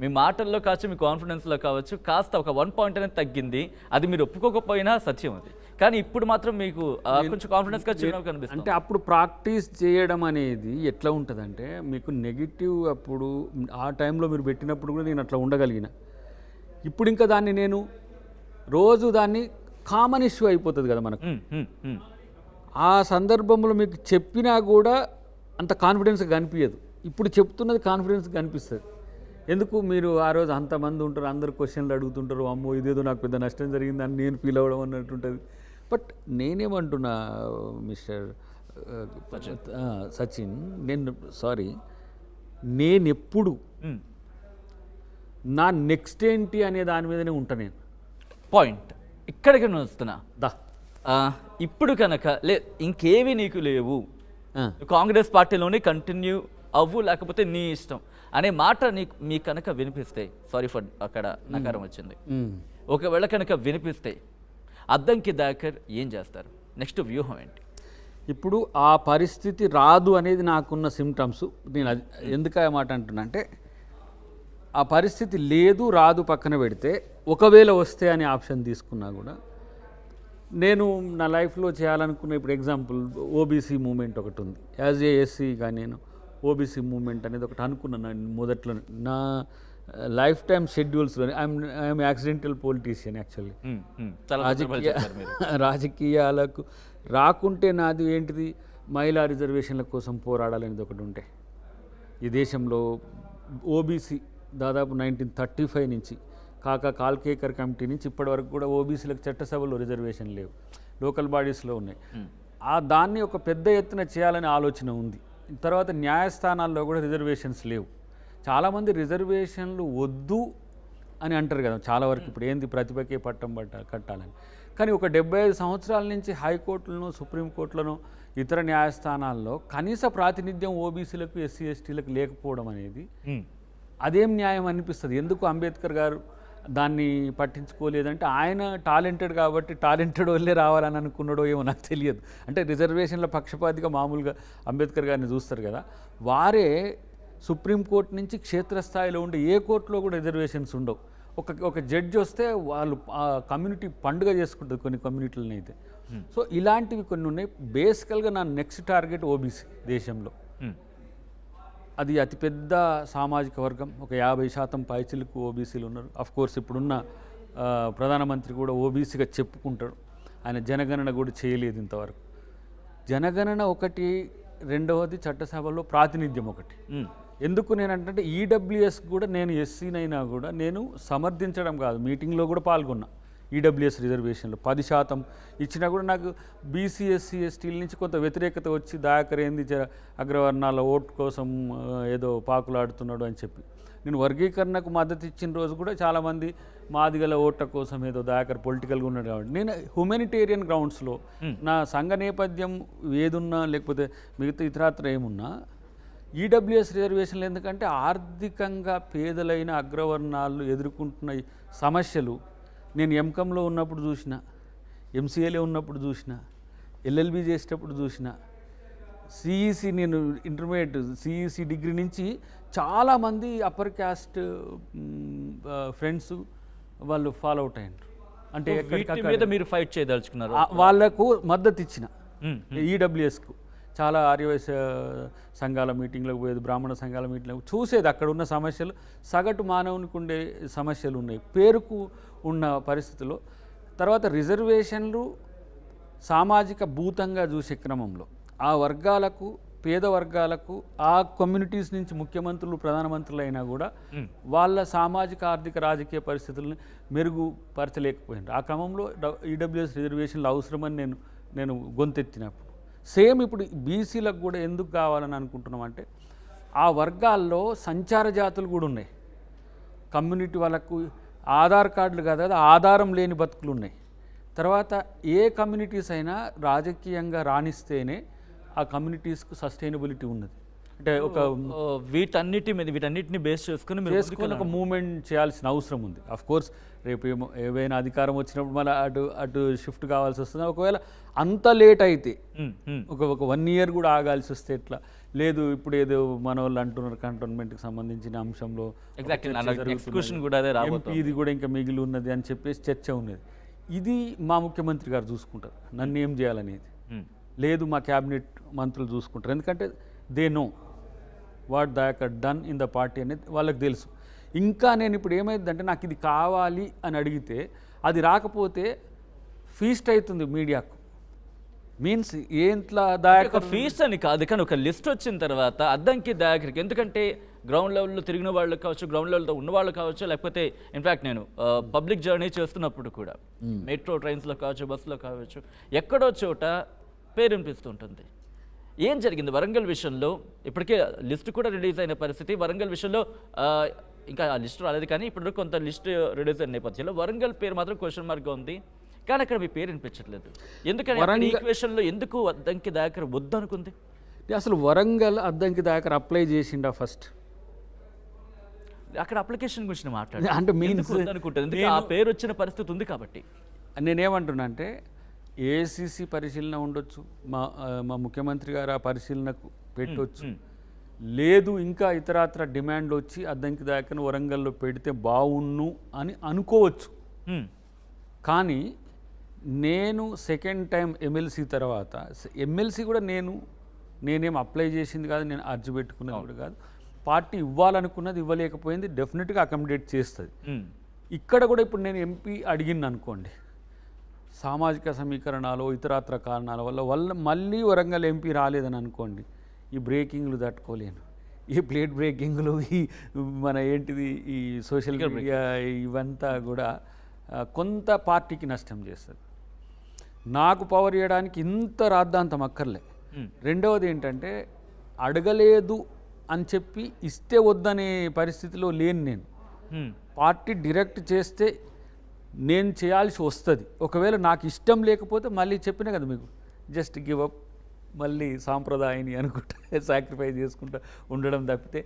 మీ మాటల్లో కావచ్చు, మీ కాన్ఫిడెన్స్లో కావచ్చు, కాస్త ఒక 1 పాయింట్ అనేది తగ్గింది. అది మీరు ఒప్పుకోకపోయినా సత్యం అది. కానీ ఇప్పుడు మాత్రం మీకు కొంచెం కాన్ఫిడెన్స్గా చిరునవ్వు కనిపిస్తుంది. అంటే అప్పుడు ప్రాక్టీస్ చేయడం అనేది ఎట్లా ఉంటుందంటే, మీకు నెగిటివ్ అప్పుడు ఆ టైంలో మీరు పెట్టినప్పుడు కూడా నేను అట్లా ఉండగలిగిన. ఇప్పుడు ఇంకా దాన్ని నేను రోజు దాన్ని కామన్ ఇష్యూ అయిపోతుంది కదా మనకు. ఆ సందర్భంలో మీకు చెప్పినా కూడా అంత కాన్ఫిడెన్స్గా కనిపించదు. ఇప్పుడు చెప్తున్నది కాన్ఫిడెన్స్గా కనిపిస్తుంది. ఎందుకు? మీరు ఆ రోజు అంతమంది ఉంటారు, అందరు క్వశ్చన్లు అడుగుతుంటారు, అమ్మో ఇదేదో నాకు పెద్ద నష్టం జరిగిందని నేను ఫీల్ అవ్వడం అన్నట్టు ఉంటుంది. బట్ నేనేమంటున్నా మిస్టర్ సచిన్, నేను ఎప్పుడు నా నెక్స్ట్ ఏంటి అనే దాని మీదనే ఉంటా. నేను పాయింట్ ఇక్కడికి వస్తున్నా. ఇప్పుడు కనుక ఇంకేవి నీకు లేవు, కాంగ్రెస్ పార్టీలోనే కంటిన్యూ అవ్వు, లేకపోతే నీ ఇష్టం అనే మాట మీ కనుక వినిపిస్తే, సారీ ఫర్ అక్కడ నకారం వచ్చింది, ఒకవేళ కనుక వినిపిస్తే అద్దంకి దాకర్ ఏం చేస్తారు? నెక్స్ట్ వ్యూహం ఏంటి? ఇప్పుడు ఆ పరిస్థితి రాదు అనేది నాకున్న సిమ్టమ్స్. నేను అది ఎందుకు ఆ మాట అంటున్నా అంటే, ఆ పరిస్థితి లేదు రాదు పక్కన పెడితే, ఒకవేళ వస్తే అనే ఆప్షన్ తీసుకున్నా కూడా నేను నా లైఫ్లో చేయాలనుకున్న, ఇప్పుడు ఎగ్జాంపుల్ ఓబీసీ మూమెంట్ ఒకటి ఉంది. యాజ్ ఏ ఎస్సీగా నేను ఓబీసీ మూమెంట్ అనేది ఒకటి అనుకున్నాను మొదట్లో. నా లైఫ్ టైమ్ షెడ్యూల్స్లోనే ఐఎమ్ యాక్సిడెంటల్ పొలిటీషియన్ యాక్చువల్లీ. రాజకీయాలకు రాకుంటే నాది ఏంటిది, మహిళా రిజర్వేషన్ల కోసం పోరాడాలనేది ఒకటి ఉంటే ఈ దేశంలో ఓబీసీ దాదాపు 1935 నుంచి కాల్కేకర్ కమిటీ నుంచి ఇప్పటి వరకు కూడా ఓబీసీలకు చట్టసభలో రిజర్వేషన్ లేవు, లోకల్ బాడీస్లో ఉన్నాయి. దాన్ని ఒక పెద్ద ఎత్తున చేయాలనే ఆలోచన ఉంది. తర్వాత న్యాయస్థానాల్లో కూడా రిజర్వేషన్స్ లేవు. చాలామంది రిజర్వేషన్లు వద్దు అని అంటారు కదా చాలా వరకు, ఇప్పుడు ఏంది ప్రతిభకే పట్టం కట్టాలని. కానీ ఒక 75 సంవత్సరాల నుంచి హైకోర్టులను, సుప్రీంకోర్టులను, ఇతర న్యాయస్థానాల్లో కనీస ప్రాతినిధ్యం ఓబీసీలకు, ఎస్సీ ఎస్టీలకు లేకపోవడం అనేది అదేం న్యాయం అనిపిస్తుంది. ఎందుకు అంబేద్కర్ గారు దాన్ని పట్టించుకోలేదంటే ఆయన టాలెంటెడ్ కాబట్టి టాలెంటెడ్ వాళ్ళే రావాలని అనుకున్నాడో ఏమో నాకు తెలియదు. అంటే రిజర్వేషన్ల పక్షపాతిగా మామూలుగా అంబేద్కర్ గారిని చూస్తారు కదా, వారే సుప్రీంకోర్టు నుంచి క్షేత్రస్థాయిలో ఉండే ఏ కోర్టులో కూడా రిజర్వేషన్స్ ఉండవు. ఒక జడ్జి వస్తే వాళ్ళు ఆ కమ్యూనిటీ పండుగ చేసుకుంటుంది కొన్ని కమ్యూనిటీలను అయితే. సో ఇలాంటివి కొన్ని ఉన్నాయి. బేసికల్గా నా నెక్స్ట్ టార్గెట్ ఓబీసీ దేశంలో. అది అతిపెద్ద సామాజిక వర్గం, ఒక 50% పైచిలకు ఓబీసీలు ఉన్నారు. అఫ్కోర్స్ ఇప్పుడున్న ప్రధానమంత్రి కూడా ఓబీసీగా చెప్పుకుంటాడు. ఆయన జనగణన కూడా చేయలేదు ఇంతవరకు. జనగణన ఒకటి, రెండవది చట్టసభలో ప్రాతినిధ్యం ఒకటి. ఎందుకు నేనంటే ఈడబ్ల్యూఎస్ కూడా నేను ఎస్సీనైనా కూడా నేను సమర్థించడం కాదు, మీటింగ్లో కూడా పాల్గొన్నా. ఈడబ్ల్యూఎస్ రిజర్వేషన్లో 10% ఇచ్చినా కూడా నాకు బీసీ, ఎస్సీ, ఎస్టీల నుంచి కొంత వ్యతిరేకత వచ్చి దయాకర్ ఏంది అగ్రవర్ణాల ఓటు కోసం ఏదో పాకులాడుతున్నాడు అని చెప్పి నేను వర్గీకరణకు మద్దతు ఇచ్చిన రోజు కూడా చాలామంది మాదిగల ఓట్ల కోసం ఏదో దయాకర్ పొలిటికల్గా ఉన్నాడు కాబట్టి నేను హ్యూమానిటేరియన్ గ్రౌండ్స్లో నా సంఘ నేపథ్యం ఏదున్నా లేకపోతే మిగతా ఇతరత్ర ఏమున్నా ఈడబ్ల్యూఎస్ రిజర్వేషన్లు ఎందుకంటే ఆర్థికంగా పేదలైన అగ్రవర్ణాలు ఎదుర్కొంటున్న సమస్యలు నేను ఎంకంలో ఉన్నప్పుడు చూసిన, ఎంసీఏలో ఉన్నప్పుడు చూసిన, ఎల్ఎల్బి చేసేటప్పుడు చూసిన, సిఈసి నేను ఇంటర్మీడియట్ సిఈసి డిగ్రీ నుంచి చాలామంది అప్పర్ క్యాస్ట్ ఫ్రెండ్స్ వాళ్ళు ఫాలో అవుట్ అయ్యారు. అంటే వీటి మీద మీరు ఫైట్ చేయదలుచుకున్నారు. వాళ్ళకు మద్దతు ఇచ్చిన ఈడబ్ల్యూఎస్కు చాలా ఆర్యవైశ్య సంఘాల మీటింగ్లకు పోయేది, బ్రాహ్మణ సంఘాల మీటింగ్లకు చూసేది. అక్కడ ఉన్న సమస్యలు సగటు మానవునికి ఉండే సమస్యలు ఉన్నాయి పేరుకు ఉన్న పరిస్థితుల్లో. తర్వాత రిజర్వేషన్లు సామాజిక భూతంగా చూసే క్రమంలో ఆ వర్గాలకు, పేద వర్గాలకు, ఆ కమ్యూనిటీస్ నుంచి ముఖ్యమంత్రులు, ప్రధానమంత్రులు అయినా కూడా వాళ్ళ సామాజిక, ఆర్థిక, రాజకీయ పరిస్థితులను మెరుగుపరచలేకపోయినారు. ఆ క్రమంలో ఈడబ్ల్యూఎస్ రిజర్వేషన్లు అవసరమని నేను గొంతెత్తినప్పుడు సేమ్ ఇప్పుడు బీసీలకు కూడా ఎందుకు కావాలని అనుకుంటున్నామంటే ఆ వర్గాల్లో సంచార జాతులు కూడా ఉన్నాయి. కమ్యూనిటీ వాళ్ళకు ఆధార్ కార్డులు కాదు కదా, ఆధారం లేని బతుకులు ఉన్నాయి. తర్వాత ఏ కమ్యూనిటీస్ అయినా రాజకీయంగా రాణిస్తేనే ఆ కమ్యూనిటీస్కు సస్టైనబిలిటీ ఉన్నది. అంటే ఒక వీటన్నిటిని బేస్ చేసుకుని ఒక మూవ్మెంట్ చేయాల్సిన అవసరం ఉంది. అఫ్కోర్స్ రేపు ఏవైనా అధికారం వచ్చినప్పుడు మళ్ళీ అటు షిఫ్ట్ కావాల్సి వస్తుంది. ఒకవేళ అంత లేట్ అయితే ఒక 1 ఇయర్ కూడా ఆగాల్సి వస్తే ఎట్లా లేదు. ఇప్పుడు ఏదో మన వాళ్ళు అంటున్నారు కంటోన్మెంట్కి సంబంధించిన అంశంలో ఇది కూడా ఇంకా మిగిలి ఉన్నది అని చెప్పేసి చర్చ ఉన్నది. ఇది మా ముఖ్యమంత్రి గారు చూసుకుంటారు, నన్ను ఏం చేయాలనేది లేదు, మా క్యాబినెట్ మంత్రులు చూసుకుంటారు. ఎందుకంటే they know what Dayakar done in the party అనేది వాళ్ళకి తెలుసు. ఇంకా నేను ఇప్పుడు ఏమైందంటే నాకు ఇది కావాలి అని అడిగితే అది రాకపోతే ఫీస్ట్ అవుతుంది మీడియాకు. మీన్స్ ఏంట్లా దయాకర్ ఫీస్ట్ అని కాదు, కానీ ఒక లిస్ట్ వచ్చిన తర్వాత అద్దంకి దయాకర్కి, ఎందుకంటే గ్రౌండ్ లెవెల్లో తిరిగిన వాళ్ళు కావచ్చు, గ్రౌండ్ లెవెల్లో ఉన్న వాళ్ళు కావచ్చు, లేకపోతే ఇన్ఫ్యాక్ట్ నేను పబ్లిక్ జర్నీ చేస్తున్నప్పుడు కూడా మెట్రో ట్రైన్స్లో కావచ్చు, బస్సులో కావచ్చు, ఎక్కడో చోట పేరు వినిపిస్తుంటుంది. ఏం జరిగింది వరంగల్ విషయంలో? ఇప్పటికే లిస్ట్ కూడా రిలీజ్ అయిన పరిస్థితి. వరంగల్ విషయంలో ఇంకా ఆ లిస్ట్ రాలేదు, కానీ ఇప్పుడు కొంత లిస్ట్ రిలీజ్ అయిన నేపథ్యంలో వరంగల్ పేరు మాత్రం క్వశ్చన్ మార్క్గా ఉంది. కానీ అక్కడ మీ పేరు వినిపించట్లేదు. ఎందుకని ఈక్వేషన్లో ఎందుకు అద్దంకి దయాకర్ వద్దు అనుకుంది? అసలు వరంగల్ అద్దంకి దయాకర్ అప్లై చేసిండా ఫస్ట్? అక్కడ అప్లికేషన్ గురించి మాట్లాడు అంటే మీన్స్ అనుకుంటుంది, ఆ పేరు వచ్చిన పరిస్థితి ఉంది కాబట్టి. నేనేమంటున్నా అంటే ఏఐసిసి పరిశీలన ఉండొచ్చు, మా ముఖ్యమంత్రి గారు ఆ పరిశీలనకు పెట్టవచ్చు, లేదు ఇంకా ఇతరత్ర డిమాండ్లు వచ్చి అద్దంకి దయాకర్ని వరంగల్లో పెడితే బాగుండు అని అనుకోవచ్చు. కానీ నేను సెకండ్ టైం ఎమ్మెల్సీ తర్వాత, ఎమ్మెల్సీ కూడా నేనేం అప్లై చేసింది కాదు, నేను అర్జీ పెట్టుకున్నది కూడా కాదు. పార్టీ ఇవ్వాలనుకున్నది ఇవ్వలేకపోయింది, డెఫినెట్గా అకామిడేట్ చేస్తుంది. ఇక్కడ కూడా ఇప్పుడు నేను ఎంపీ అడిగింది అనుకోండి, సామాజిక సమీకరణాలు ఇతరత్ర కారణాల వల్ల మళ్ళీ వరంగల్ ఎంపీ రాలేదని అనుకోండి, ఈ బ్రేకింగ్లు తట్టుకోలేను, ఈ ప్లేట్ బ్రేకింగ్లు, ఈ మన ఏంటిది ఈ సోషల్ మీడియా ఇవంతా కూడా కొంత పార్టీకి నష్టం చేస్తుంది. నాకు పవర్ ఇవ్వడానికి ఇంత రాద్ధాంతం అక్కర్లే. రెండవది ఏంటంటే అడగలేదు అని చెప్పి ఇస్తే వద్దనే పరిస్థితిలో లేను నేను. పార్టీ డైరెక్ట్ చేస్తే నేను చేయాల్సి వస్తుంది. ఒకవేళ నాకు ఇష్టం లేకపోతే మళ్ళీ చెప్పినా కదా మీకు, జస్ట్ గివ్ అప్, మళ్ళీ సాంప్రదాయాన్ని అనుకుంటా సాక్రిఫైస్ చేసుకుంటా ఉండడం తప్పితే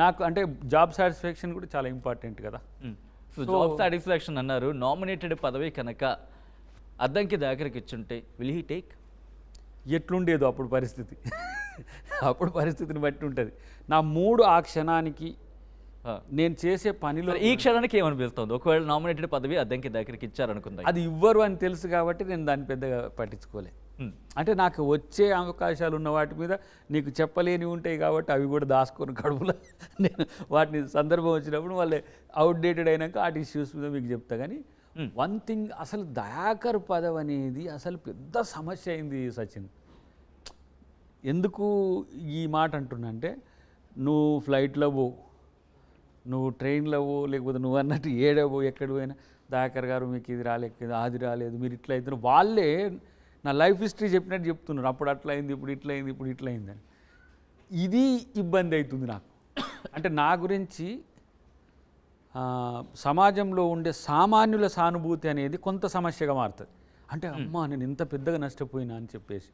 నాకు అంటే జాబ్ సాటిస్ఫాక్షన్ కూడా చాలా ఇంపార్టెంట్ కదా. సో జాబ్ సాటిస్ఫాక్షన్ అన్నారు, నామినేటెడ్ పదవి కనుక అద్దంకి దగ్గరికి ఇచ్చుంటే విల్ హీ టేక్? ఎట్లుండేదో అప్పుడు పరిస్థితి అప్పుడు పరిస్థితిని బట్టి ఉంటుంది. నా మూడు ఆ క్షణానికి నేను చేసే పనిలో ఈ క్షణానికి ఏమనిపిస్తుంది? ఒకవేళ నామినేటెడ్ పదవి అద్దంకి దగ్గరికి ఇచ్చారనుకుందా, అది ఇవ్వరు అని తెలుసు కాబట్టి నేను దాన్ని పెద్దగా పట్టించుకోలే. అంటే నాకు వచ్చే అవకాశాలు ఉన్న వాటి మీద నీకు చెప్పలేని ఉంటాయి కాబట్టి అవి కూడా దాచుకొని కడుపులో నేను వాటిని సందర్భం వచ్చినప్పుడు వాళ్ళే అవుట్డేటెడ్ అయినాక ఆ ఇష్యూస్ మీద మీకు చెప్తా. కానీ వన్ థింగ్, అసలు దయాకర్ పదవి అనేది అసలు పెద్ద సమస్య అయింది సచిన్. ఎందుకు ఈ మాట అంటున్నా అంటే, నువ్వు ఫ్లైట్లో పో, నువ్వు ట్రైన్లో పో, లేకపోతే నువ్వు అన్నట్టు ఏడవో ఎక్కడ పోయినా దయాకర్ గారు మీకు ఇది రాలేదు, అది రాలేదు, మీరు ఇట్లా అవుతున్నారు, వాళ్ళే నా లైఫ్ హిస్టరీ చెప్పినట్టు చెప్తున్నారు. అప్పుడు అట్లా అయింది, ఇప్పుడు ఇట్లా అయింది, ఇప్పుడు ఇట్లా అయిందని. ఇది ఇబ్బంది అవుతుంది నాకు. అంటే నా గురించి సమాజంలో ఉండే సామాన్యుల సానుభూతి అనేది కొంత సమస్యగా మారుతుంది. అంటే అమ్మా నేను ఇంత పెద్దగా నష్టపోయినా అని చెప్పేసి.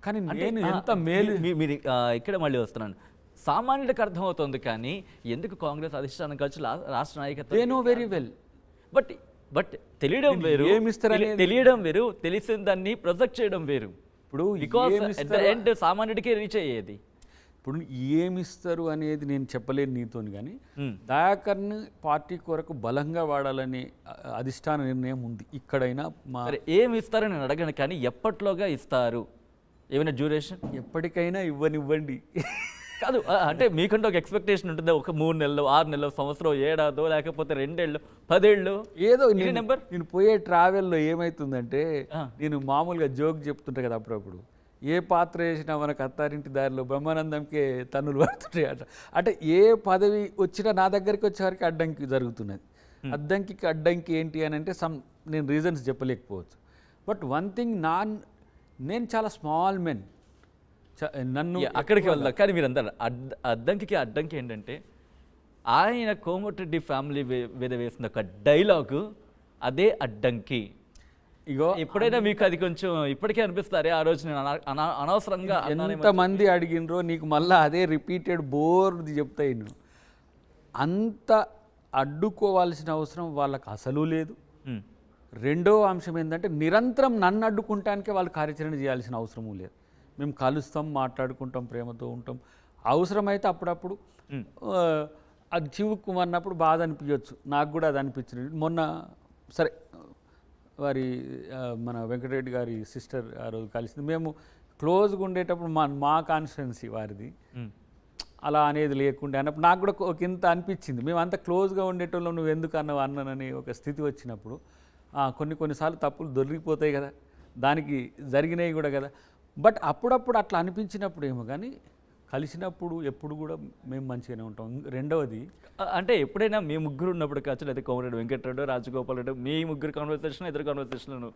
కానీ నేను ఎంత మేలు. మీరు ఇక్కడ మళ్ళీ వస్తున్నాను, సామాన్యుడికి అర్థమవుతుంది కానీ ఎందుకు కాంగ్రెస్ అధిష్టానం కావచ్చు రాష్ట్ర నాయకత్వం, they know very well. But తెలియడం వేరు, తెలియడం వేరు, తెలిసిన దాన్ని ప్రొజెక్ట్ చేయడం వేరు. ఇప్పుడు బికాస్ అట్ ద ఎండ్ సామాన్యుడికి రీచ్ అయ్యేది. ఇప్పుడు ఏమిస్తారు అనేది నేను చెప్పలేను నీతోని. కానీ దయాకర్ని పార్టీ కొరకు బలంగా వాడాలని అధిష్టాన నిర్ణయం ఉంది. ఇక్కడైనా ఏమి ఇస్తారని నేను అడగను, కానీ ఎప్పట్లోగా ఇస్తారు? ఏమైనా డ్యూరేషన్? ఎప్పటికైనా ఇవ్వనివ్వండి. కాదు అంటే మీకంటే ఒక ఎక్స్పెక్టేషన్ ఉంటుంది, ఒక 3 నెలలు, 6 నెలలు, సంవత్సరం, ఏడాదో, లేకపోతే 2 ఏళ్ళు, 10 ఏళ్ళు, ఏదో నెంబర్. నేను పోయే ట్రావెల్లో ఏమవుతుందంటే, నేను మామూలుగా జోక్ చెప్తుంటా కదా అప్పుడప్పుడు, ఏ పాత్ర వేసినా మనకు అత్తారింటి దారిలో బ్రహ్మానందంకే తన్నులు పడుతుంటాయి అట. అంటే ఏ పదవి వచ్చినా నా దగ్గరికి వచ్చేవారికి అడ్డంకి జరుగుతున్నది. అడ్డంకి అడ్డంకి ఏంటి అని అంటే నేను రీజన్స్ చెప్పలేకపోవచ్చు. బట్ వన్ థింగ్, నేను చాలా స్మాల్ మెన్, నన్ను అక్కడికి వెళ్దాం. కానీ మీరు అందరు అడ్డంకి అడ్డంకి ఏంటంటే, ఆయన కోమటిరెడ్డి ఫ్యామిలీ మీద వేసిన ఒక డైలాగు అదే అడ్డంకి. ఇగో ఎప్పుడైనా మీకు అది కొంచెం ఇప్పటికే అనిపిస్తారే ఆ రోజు నేను అనవసరంగా ఎంతమంది అడిగినరో నీకు మళ్ళీ అదే రిపీటెడ్ బోర్ది చెప్తాయి. నువ్వు అంత అడ్డుకోవాల్సిన అవసరం వాళ్ళకి అసలు లేదు. రెండో అంశం ఏంటంటే, నిరంతరం నన్ను అడ్డుకుంటానికే వాళ్ళు కార్యాచరణ చేయాల్సిన అవసరము లేదు. మేము కలుస్తాం, మాట్లాడుకుంటాం, ప్రేమతో ఉంటాం. అవసరమైతే అప్పుడప్పుడు అది చివుక్కుమన్నప్పుడు బాధ అనిపించవచ్చు. నాకు కూడా అది అనిపించింది. మొన్న సరే మన వెంకటరెడ్డి గారి సిస్టర్ ఆ రోజు కలిసింది. మేము క్లోజ్గా ఉండేటప్పుడు మా కాన్స్టిట్యున్సీ వారిది, అలా అనేది లేకుండా అన్నప్పుడు నాకు కూడా ఒక ఇంత అనిపించింది. మేము అంత క్లోజ్గా ఉండేటోళ్ళు నువ్వు ఎందుకు అన్నానని ఒక స్థితి వచ్చినప్పుడు కొన్నిసార్లు తప్పులు దొరికిపోతాయి కదా, దానికి జరిగినాయి కూడా కదా. బట్ అప్పుడప్పుడు అట్లా అనిపించినప్పుడు ఏమో, కానీ కలిసినప్పుడు ఎప్పుడు కూడా మేము మంచిగానే ఉంటాం. రెండవది అంటే ఎప్పుడైనా మీ ముగ్గురు ఉన్నప్పుడు కావచ్చు, లేదా కోమరెడ్డి వెంకటరెడ్డి, రాజగోపాల్ రెడ్డి, మీ ముగ్గురు కాన్వర్సేషన్, ఇద్దరు కాన్వర్సేషన్లను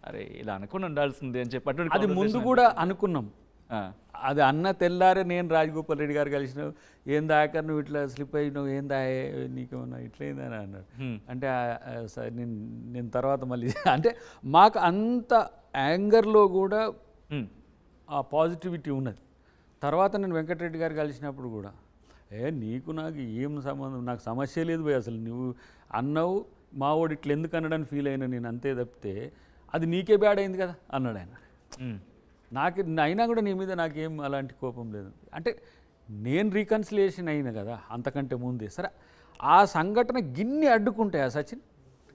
అరే ఇలా అనుకుని ఉండాల్సింది అని చెప్పి అది ముందు కూడా అనుకున్నాం. అది అన్న తెల్లారే నేను రాజగోపాల్ రెడ్డి గారు కలిసిన, ఏం దాకా నువ్వు ఇట్లా స్లిప్ అయినావు, ఏం దాయే నీకేమన్నా ఇట్లయిందని అన్నాడు. అంటే నేను తర్వాత మళ్ళీ అంటే మాకు అంత యాంగర్లో కూడా ఆ పాజిటివిటీ ఉన్నది. తర్వాత నేను వెంకటరెడ్డి గారు కలిసినప్పుడు కూడా, నీకు నాకు ఏం సంబంధం, నాకు సమస్య లేదు పోయి, అసలు నువ్వు అన్నావు మా వాడు ఇట్లా ఎందుకు అన్నాడని ఫీల్ అయినా నేను, అంతే తప్పితే అది నీకే బ్యాడ్ అయింది కదా అన్నాడు ఆయన. నాకు అయినా కూడా నీ మీద నాకేం అలాంటి కోపం లేదు. అంటే నేను రీకన్సిలియేషన్ అయినా కదా అంతకంటే ముందే. సరే ఆ సంఘటన గిన్ని అడ్డుకుంటాయా సచిన్?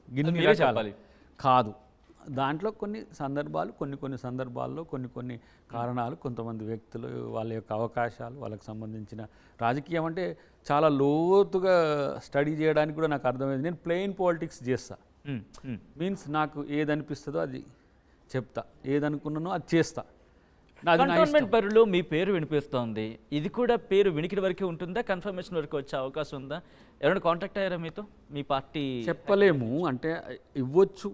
గిన్ని చెప్పాలి కాదు. దాంట్లో కొన్ని సందర్భాలు, కొన్ని సందర్భాల్లో కొన్ని కారణాలు, కొంతమంది వ్యక్తులు, వాళ్ళ యొక్క అవకాశాలు, వాళ్ళకి సంబంధించిన రాజకీయం అంటే చాలా లోతుగా స్టడీ చేయడానికి కూడా నాకు అర్థమైంది. నేను ప్లెయిన్ పాలిటిక్స్ చేస్తా. మీన్స్ నాకు ఏది అనిపిస్తుందో అది చెప్తా, ఏదనుకున్నానో అది చేస్తా. నాది నా కంటోన్మెంట్ ఇష్టం. బరిలో మీ పేరు వినిపిస్తోంది. ఇది కూడా పేరు వినికిడి వరకే ఉంటుందా? కన్ఫర్మేషన్ వరకు వచ్చే అవకాశం ఉందా? ఎవరైనా కాంటాక్ట్ అయ్యారా మీతో? మీ పార్టీ చెప్పలేము, అంటే ఇవ్వచ్చు,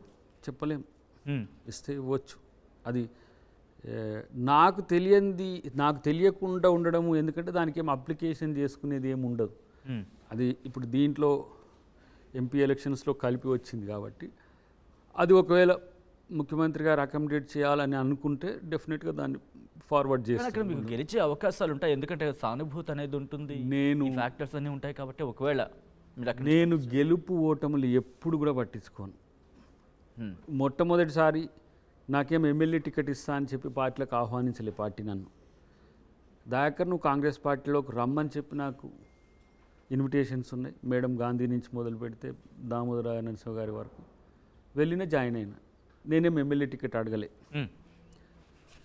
చెప్పలేము. హ్మ్. ఇస్తే ఇవ్వచ్చు. అది నాకు తెలియకుండా ఉండడము, ఎందుకంటే దానికి ఏం అప్లికేషన్ చేసుకునేది ఏమి ఉండదు. హ్మ్. అది ఇప్పుడు దీంట్లో ఎంపీ ఎలక్షన్స్లో కలిపి వచ్చింది కాబట్టి అది ఒకవేళ ముఖ్యమంత్రి గారు అకామిడేట్ చేయాలని అనుకుంటే డెఫినెట్గా దాన్ని ఫార్వర్డ్ కానీ అక్కడ చేస్తాను. మీకు గెలిచే అవకాశాలు ఉంటాయి, ఎందుకంటే సానుభూతి అనేది ఉంటుంది, నేను ఫ్యాక్టర్స్ అన్నీ ఉంటాయి కాబట్టి ఒకవేళ మీరు అక్కడ నేను గెలుపు ఓటములు ఎప్పుడు కూడా పట్టించుకోను. హ్మ్. మొట్టమొదటిసారి నాకేం ఎమ్మెల్యే టికెట్ ఇస్తా అని చెప్పి పార్టీలకు ఆహ్వానించలే పార్టీ నన్ను. దయాకర్ నువ్వు కాంగ్రెస్ పార్టీలోకి రమ్మని చెప్పి నాకు ఇన్విటేషన్స్ ఉన్నాయి. మేడం గాంధీ నుంచి మొదలు పెడితే దామోదర నరసింహ గారి వరకు వెళ్ళిన జాయిన్ అయినా. నేనేం ఎమ్మెల్యే టికెట్ అడగలే. హ్మ్.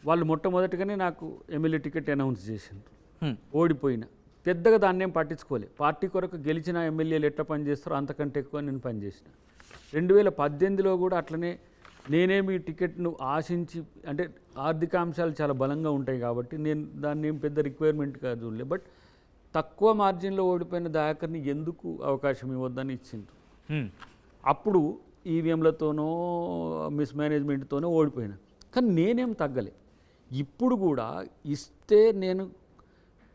వాళ్ళు మొట్టమొదటిగానే నాకు ఎమ్మెల్యే టికెట్ అనౌన్స్ చేసిండ్రు. హ్మ్. ఓడిపోయిన పెద్దగా దాన్ని ఏం పట్టించుకోలే. పార్టీ కొరకు గెలిచిన ఎమ్మెల్యేలు ఎట్లా పనిచేస్తారో అంతకంటే ఎక్కువ నేను పనిచేసిన. 2018లో కూడా అట్లనే నేనేమి టికెట్ను ఆశించి, అంటే ఆర్థిక అంశాలు చాలా బలంగా ఉంటాయి కాబట్టి నేను దాన్ని ఏం పెద్ద రిక్వైర్మెంట్గా చూడలే. బట్ తక్కువ మార్జిన్లో ఓడిపోయిన దయాకర్ని ఎందుకు అవకాశం ఇవ్వద్దని ఇచ్చిండ్రు. హ్మ్. అప్పుడు ఈవీఎంలతోనో మిస్మేనేజ్మెంట్తోనో ఓడిపోయినా, కానీ నేనేం తగ్గలే. ఇప్పుడు కూడా ఇస్తే నేను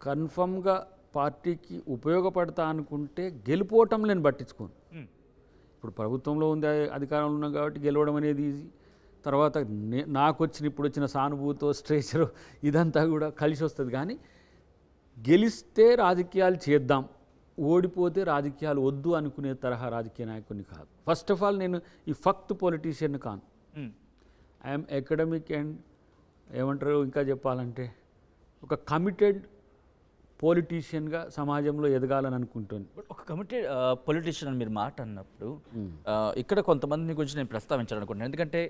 కన్ఫర్మ్గా పార్టీకి ఉపయోగపడతా అనుకుంటే గెలుపోవటం నేను పట్టించుకోను. హ్మ్. ఇప్పుడు ప్రభుత్వంలో ఉంది, అధికారంలో ఉన్నాం కాబట్టి గెలవడం అనేది ఈజీ. తర్వాత ఇప్పుడు వచ్చిన సానుభూతో స్ట్రేచరు ఇదంతా కూడా కలిసి వస్తుంది. కానీ గెలిస్తే రాజకీయాలు చేద్దాం, ఓడిపోతే రాజకీయాలు వద్దు అనుకునే తరహా రాజకీయ నాయకుడిని కాదు. ఫస్ట్ ఆఫ్ ఆల్ నేను ఈ ఫక్త్ పొలిటీషియన్ కాను. హ్మ్. ఐఎమ్ అకాడమిక్ అండ్ ఏమంటారు ఇంకా చెప్పాలంటే ఒక కమిటెడ్ పొలిటీషియన్గా సమాజంలో ఎదగాలని అనుకుంటాను. బట్ ఒక కమిటెడ్ పొలిటీషియన్ అని మీరు మాట అన్నప్పుడు ఇక్కడ కొంతమంది గురించి నేను ప్రస్తావించాలనుకుంటున్నాను, ఎందుకంటే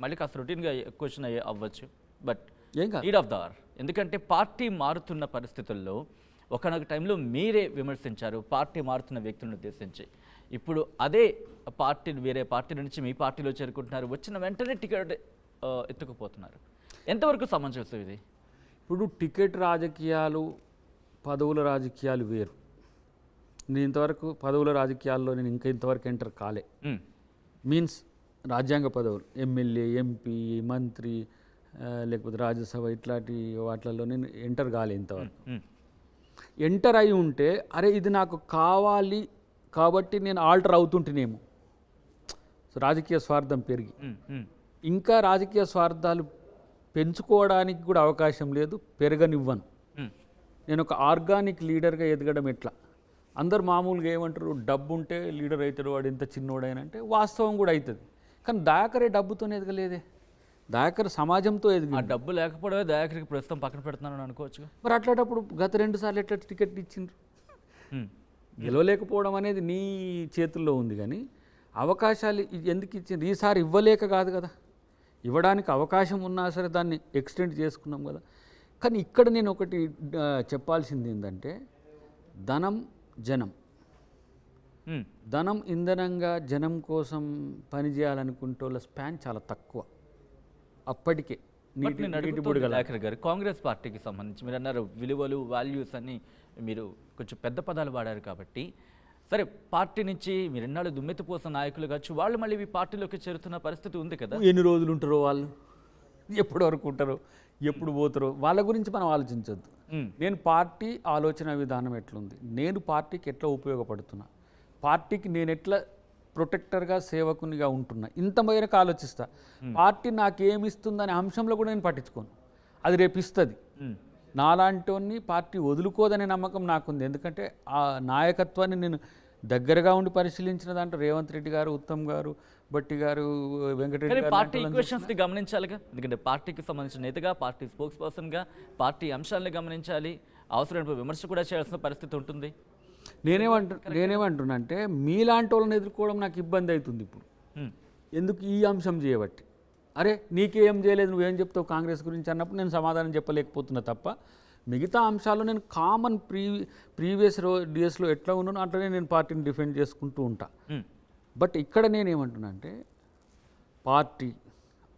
మళ్ళీ కాస్త రొటీన్గా క్వశ్చన్ అవ్వచ్చు, బట్ ఏం కాదు. Need of the hour. ఎందుకంటే పార్టీ మారుతున్న పరిస్థితుల్లో ఒకనొక టైంలో మీరే విమర్శించారు పార్టీ మారుతున్న వ్యక్తులను ఉద్దేశించి. ఇప్పుడు అదే పార్టీని వేరే పార్టీ నుంచి మీ పార్టీలో చేరుకుంటున్నారు, వచ్చిన వెంటనే టికెట్ ఎత్తుకుపోతున్నారు. ఎంతవరకు సమంజసం ఇది? ఇప్పుడు టికెట్ రాజకీయాలు, పదవుల రాజకీయాలు వేరు. నేను ఇంతవరకు పదవుల రాజకీయాల్లో నేను ఇంతవరకు ఎంటర్ కాలే. మీన్స్ రాజ్యాంగ పదవులు, ఎమ్మెల్యే, ఎంపీ, మంత్రి, లేకపోతే రాజ్యసభ ఇట్లాంటి వాటిల్లో నేను ఎంటర్ కాలే ఇంతవరకు. ఎంటర్ అయి ఉంటే అరే ఇది నాకు కావాలి కాబట్టి నేను ఆల్టర్ అవుతుంటేనేమో. సో రాజకీయ స్వార్థం పెరిగి ఇంకా రాజకీయ స్వార్థాలు పెంచుకోవడానికి కూడా అవకాశం లేదు, పెరగనివ్వను. నేను ఒక ఆర్గానిక్ లీడర్గా ఎదగడం ఎట్లా? అందరు మామూలుగా ఏమంటారు, డబ్బు ఉంటే లీడర్ అవుతాడు వాడు ఎంత చిన్నోడైనా అంటే వాస్తవం కూడా అవుతుంది. కానీ దయాకరే డబ్బుతోనే ఎదగలేదే. దయాకర్ సమాజంతో ఎదిగి, ఆ డబ్బు లేకపోవడమే దయాకరికి ప్రస్తుతం పక్కన పెడుతున్నాను అనుకోవచ్చు. మరి అట్లాంటప్పుడు గత 2 సార్లు ఎట్లా టికెట్ ఇచ్చిండ్రు? గెలవలేకపోవడం అనేది నీ చేతుల్లో ఉంది, కానీ అవకాశాలు ఎందుకు ఇచ్చింది? ఈసారి ఇవ్వలేక కాదు కదా, ఇవ్వడానికి అవకాశం ఉన్నా సరే దాన్ని ఎక్స్టెండ్ చేసుకున్నాం కదా. కానీ ఇక్కడ నేను ఒకటి చెప్పాల్సింది ఏంటంటే, ధనం జనం, ధనం ఇంధనంగా జనం కోసం పనిచేయాలనుకుంటే వాళ్ళ స్పాన్ చాలా తక్కువ. అప్పటికే దయాకర్ గారు కాంగ్రెస్ పార్టీకి సంబంధించి మీరు అన్నారు విలువలు, వాల్యూస్ అని మీరు కొంచెం పెద్ద పదాలు వాడారు కాబట్టి, సరే పార్టీ నుంచి మీరు ఎన్నాళ్ళు దుమ్మెత్తిపోసిన నాయకులు కావచ్చు, వాళ్ళు మళ్ళీ ఈ పార్టీలోకి చేరుతున్న పరిస్థితి ఉంది కదా. ఎన్ని రోజులు ఉంటారో వాళ్ళు, ఎప్పటి వరకు ఉంటారో, ఎప్పుడు పోతారో, వాళ్ళ గురించి మనం ఆలోచించొద్దు. నేను పార్టీ ఆలోచన విధానం ఎట్లుంది, నేను పార్టీకి ఎట్లా ఉపయోగపడుతున్నా, పార్టీకి నేను ఎట్లా ప్రొటెక్టర్గా సేవకునిగా ఉంటున్నా, ఇంత మేరకు ఆలోచిస్తా. పార్టీ నాకేమిస్తుందనే అంశంలో కూడా నేను పట్టించుకోను. అది రేపు ఇస్తుంది. నాలాంటి పార్టీ వదులుకోదనే నమ్మకం నాకుంది. ఎందుకంటే ఆ నాయకత్వాన్ని నేను దగ్గరగా ఉండి పరిశీలించిన దాంట్లో రేవంత్ రెడ్డి గారు, ఉత్తమ్ గారు, బట్టి గారు, వెంకటరెడ్డి గారు, పార్టీ ఈక్వేషన్స్ గమనించాలిగా. ఎందుకంటే పార్టీకి సంబంధించిన నేతగా, పార్టీ స్పోక్స్ పర్సన్గా పార్టీ అంశాలను గమనించాలి, అవసరమైన విమర్శ కూడా చేయాల్సిన పరిస్థితి ఉంటుంది. నేనేమంటున్నా అంటే మీలాంటి వాళ్ళని ఎదుర్కోవడం నాకు ఇబ్బంది అవుతుంది ఇప్పుడు. ఎందుకు ఈ అంశం చేయబట్టి, అరే నీకేం చేయలేదు నువ్వేం చెప్తావు కాంగ్రెస్ గురించి అన్నప్పుడు నేను సమాధానం చెప్పలేకపోతున్నా తప్ప, మిగతా అంశాల్లో నేను కామన్ ప్రీవియస్ డేస్లో ఎట్లా ఉన్నానో అట్లనే నేను పార్టీని డిఫెండ్ చేసుకుంటూ ఉంటా. బట్ ఇక్కడ నేనేమంటున్నా అంటే పార్టీ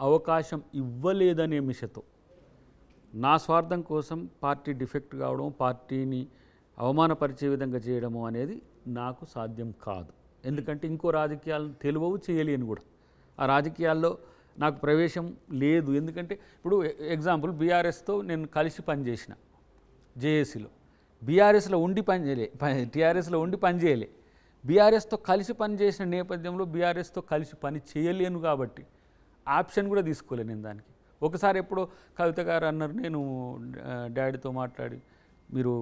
అవకాశం ఇవ్వలేదనే మిషతో నా స్వార్థం కోసం పార్టీ డిఫెక్ట్ కావడం, పార్టీని అవమానపరిచే విధంగా చేయడము అనేది నాకు సాధ్యం కాదు. ఎందుకంటే ఇంకో రాజకీయాలను తెలియవు, చేయలేను కూడా. ఆ రాజకీయాల్లో నాకు ప్రవేశం లేదు. ఎందుకంటే ఇప్పుడు ఎగ్జాంపుల్ బీఆర్ఎస్తో నేను కలిసి పనిచేసిన జేఏసీలో, బీఆర్ఎస్లో ఉండి పనిచేయలే, టీఆర్ఎస్లో ఉండి పనిచేయలే. బీఆర్ఎస్తో కలిసి పనిచేసిన నేపథ్యంలో బీఆర్ఎస్తో కలిసి పని చేయలేను కాబట్టి ఆప్షన్ కూడా తీసుకోలేను నేను దానికి. ఒకసారి ఎప్పుడో కవిత గారు అన్నారు, నేను డాడీతో మాట్లాడి మీరు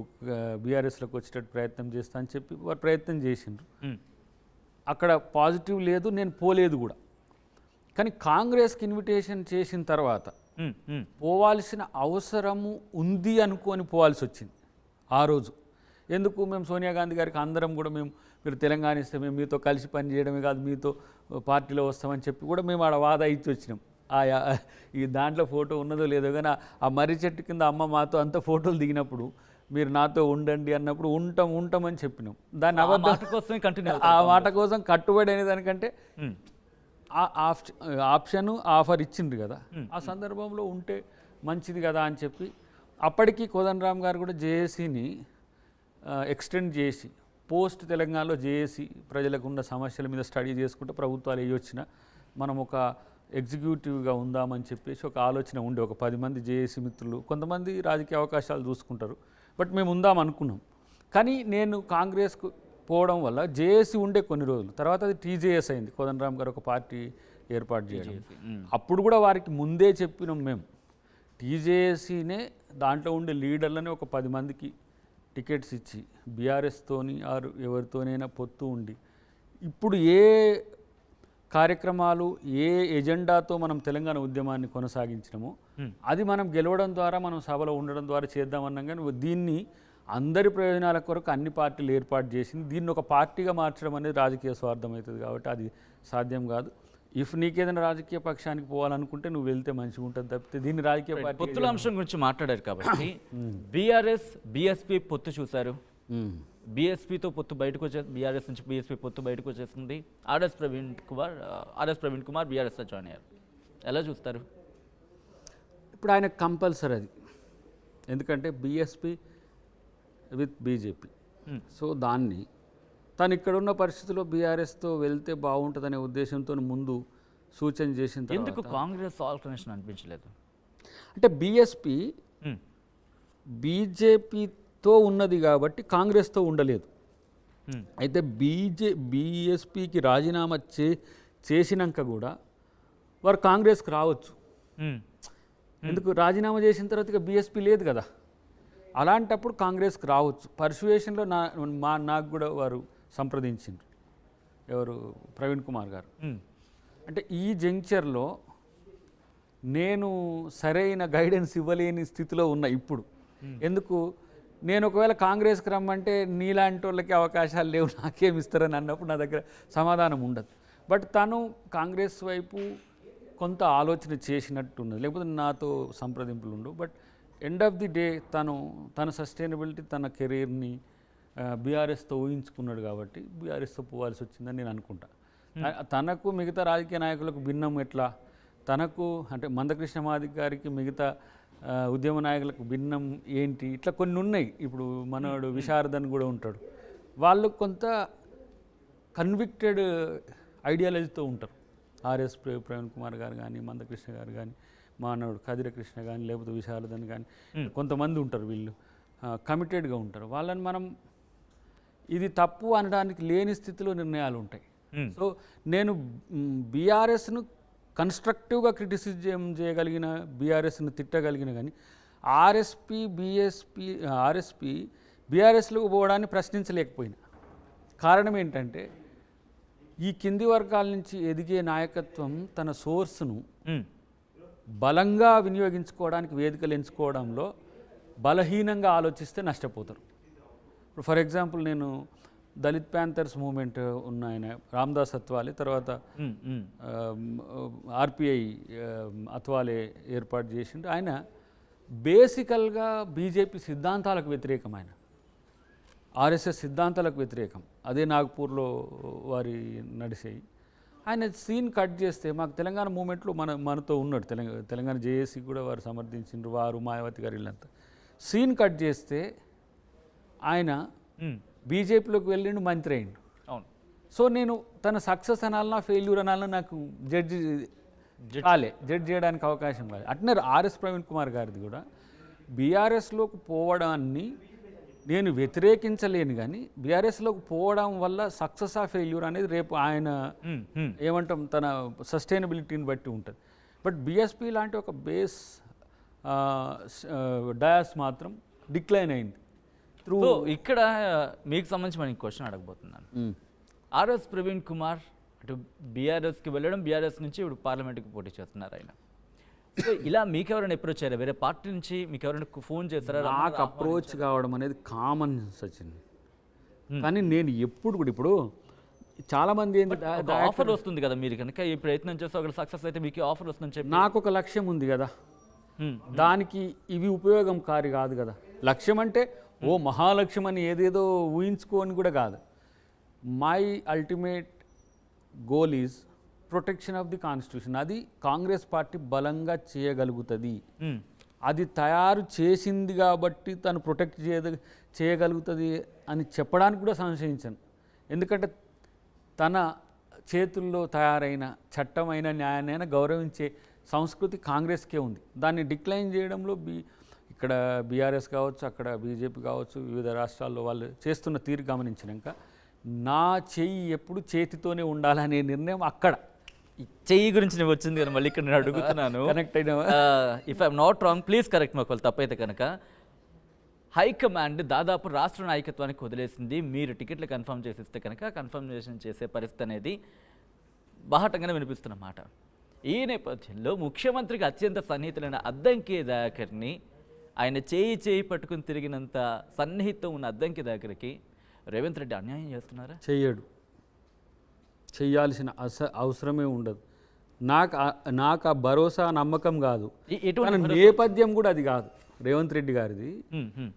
బీఆర్ఎస్లోకి వచ్చేటట్టు ప్రయత్నం చేస్తా అని చెప్పి వారు ప్రయత్నం చేసిండ్రు. అక్కడ పాజిటివ్ లేదు, నేను పోలేదు కూడా. కానీ కాంగ్రెస్కి ఇన్విటేషన్ చేసిన తర్వాత పోవాల్సిన అవసరము ఉంది అనుకొని పోవాల్సి వచ్చింది ఆ రోజు. ఎందుకు మేము సోనియా గాంధీ గారికి అందరం కూడా మీరు తెలంగాణ ఇస్తే మేము మీతో కలిసి పనిచేయడమే కాదు, మీతో పార్టీలో వస్తామని చెప్పి కూడా మేము ఆడ వాదా ఇచ్చి వచ్చినాం. ఈ దాంట్లో ఫోటో ఉన్నదో లేదో కానీ ఆ మర్రి చెట్టు కింద అమ్మ మాతో అంత ఫోటోలు దిగినప్పుడు మీరు నాతో ఉండండి అన్నప్పుడు ఉంటామని చెప్పినాం. దాన్ని ఆ మాట కోసం కట్టుబడి అనే దానికంటే ఆప్షన్ ఆఫర్ ఇచ్చిండ్రు కదా, ఆ సందర్భంలో ఉంటే మంచిది కదా అని చెప్పి అప్పటికి కోదండరామ్ గారు కూడా జేఏసీని ఎక్స్టెండ్ చేసి పోస్ట్ తెలంగాణలో జేఏసీ ప్రజలకు ఉన్న సమస్యల మీద స్టడీ చేసుకుంటే ప్రభుత్వాలు వచ్చినా మనం ఒక ఎగ్జిక్యూటివ్గా ఉందామని చెప్పేసి ఒక ఆలోచన ఉండే, ఒక 10 మంది జేఏసీ మిత్రులు, కొంతమంది రాజకీయ అవకాశాలు చూసుకుంటారు, బట్ మేము ఉందాం అనుకున్నాం. కానీ నేను కాంగ్రెస్కు పోవడం వల్ల జేఏసీ ఉండే కొన్ని రోజులు తర్వాత అది టీజేఎస్ అయింది. కోదండరామ్ గారు ఒక పార్టీ ఏర్పాటు చేయడం, అప్పుడు కూడా వారికి ముందే చెప్పినాం మేము, టీజేఏసీనే దాంట్లో ఉండే లీడర్లని ఒక 10 మందికి టికెట్స్ ఇచ్చి బీఆర్ఎస్తోని ఆరు ఎవరితోనైనా పొత్తు ఉండి ఇప్పుడు ఏ కార్యక్రమాలు ఏ ఎజెండాతో మనం తెలంగాణ ఉద్యమాన్ని కొనసాగించినామో అది మనం గెలవడం ద్వారా, మనం సభలో ఉండడం ద్వారా చేద్దామన్నాం. కానీ దీన్ని అందరి ప్రయోజనాల కొరకు అన్ని పార్టీలు ఏర్పాటు చేసింది. దీన్ని ఒక పార్టీగా మార్చడం అనేది రాజకీయ స్వార్థం అవుతుంది కాబట్టి అది సాధ్యం కాదు. ఇఫ్ నీకేదైనా రాజకీయ పక్షానికి పోవాలనుకుంటే నువ్వు వెళ్తే మంచిగా ఉంటుంది తప్పితే దీన్ని రాజకీయ పార్టీ. పొత్తుల అంశం గురించి మాట్లాడారు కాబట్టి బీఆర్ఎస్ బీఎస్పీ పొత్తు చూశారు, బీఎస్పీతో పొత్తు బయటకు వచ్చే, బీఆర్ఎస్ నుంచి బీఎస్పీ పొత్తు బయటకు వచ్చేసింది. ఆర్ఎస్ ప్రవీణ్ కుమార్ బీఆర్ఎస్లో జాయిన్ అయ్యారు. ఎలా చూస్తారు? ఇప్పుడు ఆయన కంపల్సరీ అది, ఎందుకంటే బీఎస్పీ విత్ బీజేపీ. సో దాన్ని తను ఇక్కడున్న పరిస్థితుల్లో బీఆర్ఎస్తో వెళ్తే బాగుంటుందనే ఉద్దేశంతో ముందు సూచన చేసిన తర్వాత ఎందుకు కాంగ్రెస్ ఆల్టర్నేషన్ అనిపించలేదు? అంటే బీఎస్పీ బీజేపీతో ఉన్నది కాబట్టి కాంగ్రెస్తో ఉండలేదు. అయితే బీఎస్పీకి రాజీనామా చేసినాక కూడా వారు కాంగ్రెస్కి రావచ్చు. ఎందుకు రాజీనామా చేసిన తర్వాత ఇక బీఎస్పీ లేదు కదా, అలాంటప్పుడు కాంగ్రెస్కి రావచ్చు. పర్సువేషన్లో నాకు కూడా వారు సంప్రదించిండ్రు, ఎవరు ప్రవీణ్ కుమార్ గారు. అంటే ఈ జంక్చర్లో నేను సరైన గైడెన్స్ ఇవ్వలేని స్థితిలో ఉన్నా ఇప్పుడు. ఎందుకు, నేను ఒకవేళ కాంగ్రెస్కి రమ్మంటే నీలాంటి వాళ్ళకి అవకాశాలు లేవు, నాకేమి ఇస్తారని అన్నప్పుడు నా దగ్గర సమాధానం ఉండదు. బట్ తను కాంగ్రెస్ వైపు కొంత ఆలోచన చేసినట్టున్నది, లేకపోతే నాతో సంప్రదింపులు ఉండవు. But end of the day తన సస్టైనబిలిటీ, తన కెరీర్ని బీఆర్ఎస్తో ఊహించుకున్నాడు కాబట్టి బీఆర్ఎస్తో పోవాల్సి వచ్చిందని నేను అనుకుంటా. తనకు మిగతా రాజకీయ నాయకులకు భిన్నం ఎట్లా, తనకు అంటే మందకృష్ణ మాదిక్ గారికి మిగతా ఉద్యమ నాయకులకు భిన్నం ఏంటి, ఇట్లా కొన్ని ఉన్నాయి. ఇప్పుడు మనోడు విశారదన్ కూడా ఉంటాడు, వాళ్ళు కొంత కన్విక్టెడ్ ఐడియాలజీతో ఉంటారు. ఆర్ఎస్ ప్రవీణ్ కుమార్ గారు కానీ, మందకృష్ణ గారు కానీ, మానవుడు కదిర కృష్ణ కానీ, లేకపోతే విశారదన్ కానీ, కొంతమంది ఉంటారు వీళ్ళు కమిటెడ్గా ఉంటారు. వాళ్ళని మనం ఇది తప్పు అనడానికి లేని స్థితిలో నిర్ణయాలు ఉంటాయి. సో నేను బీఆర్ఎస్ను కన్స్ట్రక్టివ్గా క్రిటిసిజం చేయగలిగిన, బీఆర్ఎస్ను తిట్టగలిగిన, కానీ ఆర్ఎస్పీ బీఆర్ఎస్లోకి పోవడాన్ని ప్రశ్నించలేకపోయినా. కారణం ఏంటంటే ఈ కింది వర్గాల నుంచి ఎదిగే నాయకత్వం తన సోర్స్ను బలంగా వినియోగించుకోవడానికి వేదికలు ఎంచుకోవడంలో బలహీనంగా ఆలోచిస్తే నష్టపోతారు. ఇప్పుడు ఫర్ ఎగ్జాంపుల్ నేను దళిత్ ప్యాంథర్స్ మూమెంట్ ఉన్న ఆయన రామ్దాస్ అత్వాలే, తర్వాత ఆర్పిఐ అత్వాలే ఏర్పాటు చేసిండు. ఆయన బేసికల్గా బీజేపీ సిద్ధాంతాలకు వ్యతిరేకం, ఆయన ఆర్ఎస్ఎస్ సిద్ధాంతాలకు వ్యతిరేకం. అదే నాగ్పూర్లో వారి నడిసేయి. ఆయన సీన్ కట్ చేస్తే మాకు తెలంగాణ మూమెంట్లో మనతో ఉన్నాడు, తెలంగాణ జేఏసీ కూడా వారు సమర్థించిండ్రు, వారు మాయావతి గారు వీళ్ళంతా. సీన్ కట్ చేస్తే ఆయన బీజేపీలోకి వెళ్ళిండు, మంత్రి అయిండు. అవును. సో నేను తన సక్సెస్ అనాలన్నా ఫెయిల్యూర్ అనాలన్నా నాకు జడ్జి చేయడానికి అవకాశం కాదు. అట్నే ఆర్ఎస్ ప్రవీణ్ కుమార్ గారిది కూడా బీఆర్ఎస్లోకి పోవడాన్ని నేను వ్యతిరేకించలేను, కానీ బీఆర్ఎస్లోకి పోవడం వల్ల సక్సెస్ ఆ ఫెయిల్యూర్ అనేది రేపు ఆయన ఏమంటాం తన సస్టైనబిలిటీని బట్టి ఉంటుంది. బట్ బీఎస్పీ లాంటి ఒక బేస్ డయాస్ మాత్రం డిక్లైన్ అయింది. సో ఇక్కడ మీకు సంబంధించి నేను క్వశ్చన్ అడగబోతున్నాను. ఆర్ఎస్ ప్రవీణ్ కుమార్ అటు బీఆర్ఎస్కి వెళ్ళడం, బీఆర్ఎస్ నుంచి ఇప్పుడు పార్లమెంట్కి పోటీ చేస్తున్నారు ఆయన. సో ఇలా మీకు ఎవరైనా అప్రోచ్ అయ్యారా? వేరే పార్టీ నుంచి మీకు ఎవరైనా ఫోన్ చేస్తారా? నాకు అప్రోచ్ కావడం అనేది కామన్ సచిన్, కానీ నేను ఎప్పుడు కూడా ఇప్పుడు చాలామంది ఆఫర్ వస్తుంది కదా, మీరు కనుక ఈ ప్రయత్నం చేస్తే ఒక సక్సెస్ అయితే మీకు ఆఫర్ వస్తుందని చెప్పి నాకు ఒక లక్ష్యం ఉంది కదా, దానికి ఇవి ఉపయోగంకారి కాదు కదా. లక్ష్యం అంటే ఓ మహాలక్ష్యం అని ఏదేదో ఊహించుకోని కూడా కాదు. My ultimate goal is protection of the constitution. అది కాంగ్రెస్ పార్టీ బలంగా చేయగలుగుతుంది, అది తయారు చేసింది కాబట్టి తను ప్రొటెక్ట్ చేయగలుగుతుంది అని చెప్పడానికి కూడా సంశయించాను. ఎందుకంటే తన చేతుల్లో తయారైన చట్టమైన న్యాయాన్ని గౌరవించే సంస్కృతి కాంగ్రెస్కే ఉంది. దాన్ని డిక్లైన్ చేయడంలో ఇక్కడ బీఆర్ఎస్ కావచ్చు, అక్కడ బీజేపీ కావచ్చు, వివిధ రాష్ట్రాల్లో వాళ్ళు చేస్తున్న తీరు గమనించినాక నా చెయ్యి ఎప్పుడు చేతితోనే ఉండాలనే నిర్ణయం అక్కడ. ఈ చెయ్యి గురించి నేను వచ్చింది కదా, మళ్ళీ ఇక్కడ నేను అడుగుతున్నాను. కనెక్ట్ అయినా if I'm not wrong please correct మాకు వాళ్ళు తప్పైతే కనుక. హైకమాండ్ దాదాపు రాష్ట్ర నాయకత్వానికి వదిలేసింది, మీరు టికెట్లు కన్ఫర్మ్ చేసిస్తే కనుక కన్ఫర్మేషన్ చేసే పరిస్థితి అనేది బాహటంగానే వినిపిస్తున్న మాట. ఈ నేపథ్యంలో ముఖ్యమంత్రికి అత్యంత సన్నిహితులైన అద్దంకి దయాకర్ని, ఆయన చేయి పట్టుకుని తిరిగినంత సన్నిహితం ఉన్న అద్దంకి దయాకర్కి రేవంత్ రెడ్డి అన్యాయం చేస్తున్నారా? చెయ్యడు, చెయ్యాల్సిన అవసరమే ఉండదు. నాకు ఆ భరోసా నమ్మకం కాదు, నేపథ్యం కూడా అది కాదు రేవంత్ రెడ్డి గారిది.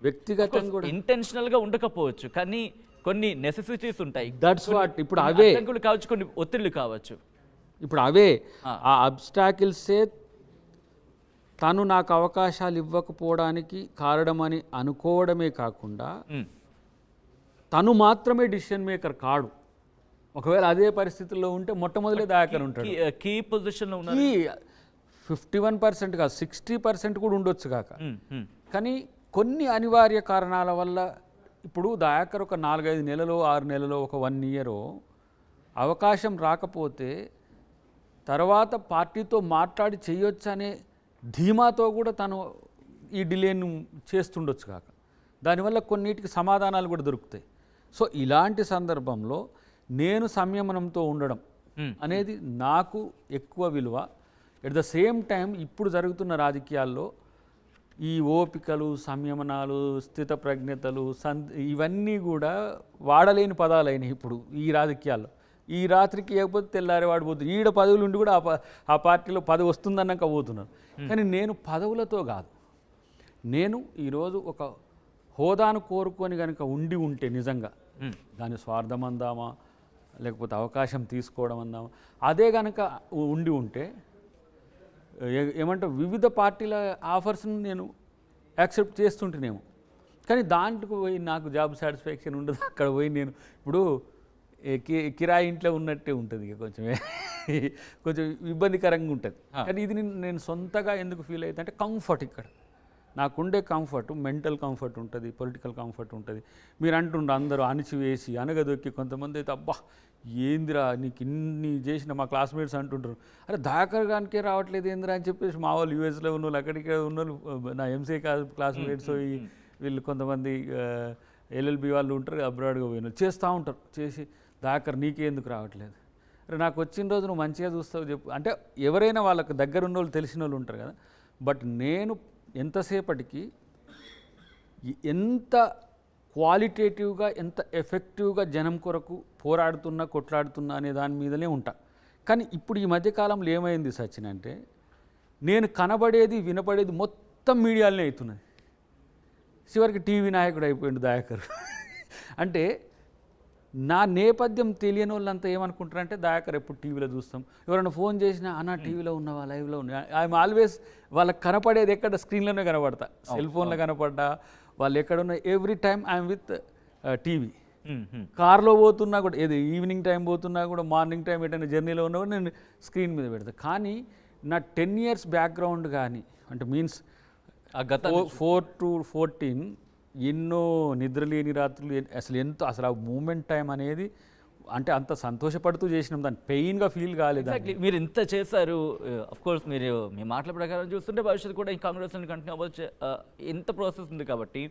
వ్యక్తిగతంగా కూడా ఇంటెన్షనల్గా ఉండకపోవచ్చు, కానీ కొన్ని నెసెసిటీస్ ఉంటాయి. That's what. ఇప్పుడు అవే కావచ్చు, కొన్ని ఒత్తిళ్లు కావచ్చు. ఇప్పుడు అవే ఆ అబ్స్టాకిల్సే తను నాకు అవకాశాలు ఇవ్వకపోవడానికి కారణమని అనుకోవడమే కాకుండా తను మాత్రమే డిసిషన్ మేకర్ కాడు. ఒకవేళ అదే పరిస్థితుల్లో ఉంటే మొట్టమొదటి దయాకర్ ఉంటాడు. కీ పొజిషన్లో ఉన్న 51% కాదు 60% కూడా ఉండొచ్చు కాక. కానీ కొన్ని అనివార్య కారణాల వల్ల ఇప్పుడు దయాకర్ ఒక 4-5 నెలలో 6 నెలలో ఒక 1 ఇయర్ అవకాశం రాకపోతే తర్వాత పార్టీతో మాట్లాడి చేయొచ్చు అనే ధీమాతో కూడా తను ఈ డిలేను చేస్తుండొచ్చు కాక. దానివల్ల కొన్నిటికి సమాధానాలు కూడా దొరుకుతాయి. సో ఇలాంటి సందర్భంలో నేను సంయమనంతో ఉండడం అనేది నాకు ఎక్కువ విలువ. ఎట్ ద సేమ్ టైం ఇప్పుడు జరుగుతున్న రాజకీయాల్లో ఈ ఓపికలు, సంయమనాలు, స్థితప్రజ్ఞతలు ఇవన్నీ కూడా వాడలేని పదాలైనవి ఇప్పుడు ఈ రాజకీయాల్లో. ఈ రాత్రికి లేకపోతే తెల్లారి వాడిపోతుంది. ఈడ పదవులు ఉండి కూడా ఆ పార్టీలో పదవి వస్తుందన్నాక పోతున్నారు. కానీ నేను పదవులతో కాదు, నేను ఈరోజు ఒక హోదాను కోరుకొని కనుక ఉంటే నిజంగా దాని స్వార్థం అందామా లేకపోతే అవకాశం తీసుకోవడం అందామా, అదే కనుక ఉంటే ఏమంటే వివిధ పార్టీల ఆఫర్స్ని నేను యాక్సెప్ట్ చేస్తుంటేనేమో. కానీ దాంట్లోకి పోయి నాకు జాబ్ సాటిస్ఫాక్షన్ ఉండదు. అక్కడ పోయి నేను ఇప్పుడు కిరాయి ఇంట్లో ఉన్నట్టే ఉంటుంది, ఇక కొంచెం ఇబ్బందికరంగా ఉంటుంది. కానీ ఇది నేను సొంతగా ఎందుకు ఫీల్ అవుతుంది అంటే కంఫర్ట్. ఇక్కడ నాకుండే కంఫర్ట్, మెంటల్ కంఫర్ట్ ఉంటుంది, పొలిటికల్ కంఫర్ట్ ఉంటుంది. మీరు అంటుండ్రు అందరూ అణిచివేసి అనగదొక్కి, కొంతమంది అయితే అబ్బా ఏందిరా నీకు ఇన్ని చేసిన మా క్లాస్మేట్స్ అంటుంటారు, అరే దయాకర్ గానికే రావట్లేదు ఏందిరా అని చెప్పేసి మా వాళ్ళు యూఎస్లో ఉన్న వాళ్ళు, అక్కడికే ఉన్న వాళ్ళు, నా ఎంసీ క్లాస్మేట్స్ వీళ్ళు కొంతమంది ఎల్ఎల్బి వాళ్ళు ఉంటారు, అబ్రాడ్గా పోయిన చేస్తూ ఉంటారు. చేసి దయాకర్ నీకే ఎందుకు రావట్లేదు, అరే నాకు వచ్చిన రోజు నువ్వు మంచిగా చూస్తావు చెప్పు అంటే ఎవరైనా వాళ్ళకి దగ్గర ఉన్న వాళ్ళు తెలిసిన వాళ్ళు ఉంటారు కదా. బట్ నేను ఎంతసేపటికి ఎంత క్వాలిటేటివ్గా ఎంత ఎఫెక్టివ్గా జనం కొరకు పోరాడుతున్నా కొట్లాడుతున్నా అనే దాని మీదనే ఉంటా. కానీ ఇప్పుడు ఈ మధ్యకాలంలో ఏమైంది సచిన్ అంటే నేను కనబడేది వినపడేది మొత్తం మీడియాలోనే అవుతున్నది. చివరికి టీవీ నాయకుడు అయిపోయింది దయాకర్. అంటే నా నేపథ్యం తెలియని వాళ్ళంతా ఏమనుకుంటారంటే దయాకర్ ఎప్పుడు టీవీలో చూస్తాం, ఎవరైనా ఫోన్ చేసినా అన్న టీవీలో ఉన్నావా, లైవ్లో ఉన్నా, ఐఎమ్ ఆల్వేస్ వాళ్ళకి కనపడేది ఎక్కడ స్క్రీన్లోనే కనపడతా, సెల్ ఫోన్లో కనపడ్డా, వాళ్ళు ఎక్కడున్నా every time I'm with TV. కార్లో పోతున్నా కూడా, ఏది ఈవినింగ్ టైం పోతున్నా కూడా, మార్నింగ్ టైం ఎటైనా జర్నీలో ఉన్నా కూడా నేను స్క్రీన్ మీద పెడతాను. కానీ నా 10 years బ్యాక్గ్రౌండ్ కానీ, అంటే మీన్స్ ఆ గత 4 to 14 ఎన్నో నిద్రలేని రాత్రులు, అసలు ఎంతో అసలు ఆ మూమెంట్ టైం అనేది అంటే అంత సంతోషపడుతూ చేసినాం, దాన్ని పెయిన్గా ఫీల్ కాలేదు. ఎగ్జాక్ట్లీ మీరు ఇంత చేశారు. అఫ్ కోర్స్ మీరు మీ మాటల ప్రకారం చూస్తుంటే భవిష్యత్తు కూడా ఈ కాంగ్రెస్ కంటిన్యూ అవ్వచ్చు, ఎంత ప్రాసెస్ ఉంది కాబట్టి.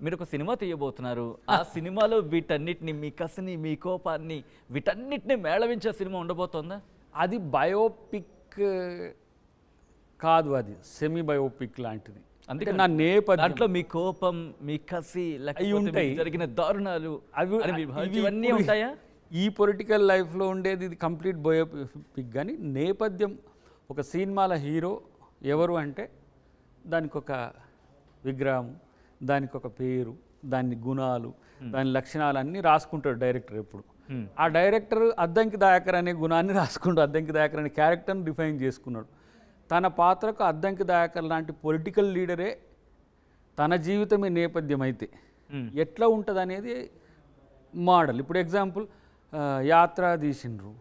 మీరు ఒక సినిమా తీయబోతున్నారు, ఆ సినిమాలో వీటన్నిటిని, మీ కసిని, మీ కోపాన్ని, వీటన్నిటిని మేళవించే సినిమా ఉండబోతోందా? అది బయోపిక్ కాదు, అది సెమీ బయోపిక్ లాంటిది. అందుకే నా నేపథ్యం దాంట్లో మీ కోపం, మీ కసి, లేకపోతే మీకు జరిగిన దారుణాలు ఇవన్నీ ఉంటాయా? ఈ పొలిటికల్ లైఫ్లో ఉండేది ఇది కంప్లీట్ బయోపిక్. కానీ నేపథ్యం ఒక సినిమాల హీరో ఎవరు అంటే దానికి ఒక విగ్రహం, దానికి ఒక పేరు, దాని గుణాలు, దాని లక్షణాలు అన్నీ రాసుకుంటాడు డైరెక్టర్ ఎప్పుడు. ఆ డైరెక్టర్ అద్దంకి దయాకర్ అనే గుణాన్ని రాసుకుంటాడు, అద్దంకి దయాకర్ అనే క్యారెక్టర్ని డిఫైన్ చేసుకున్నాడు. తన పాత్రకు అద్దంకి దయాకర్ లాంటి పొలిటికల్ లీడరే తన జీవితమే నేపథ్యం అయితే ఎట్లా ఉంటుంది అనేది మోడల్. ఇప్పుడు ఎగ్జాంపుల్ యాత్ర తీసిండ్రు,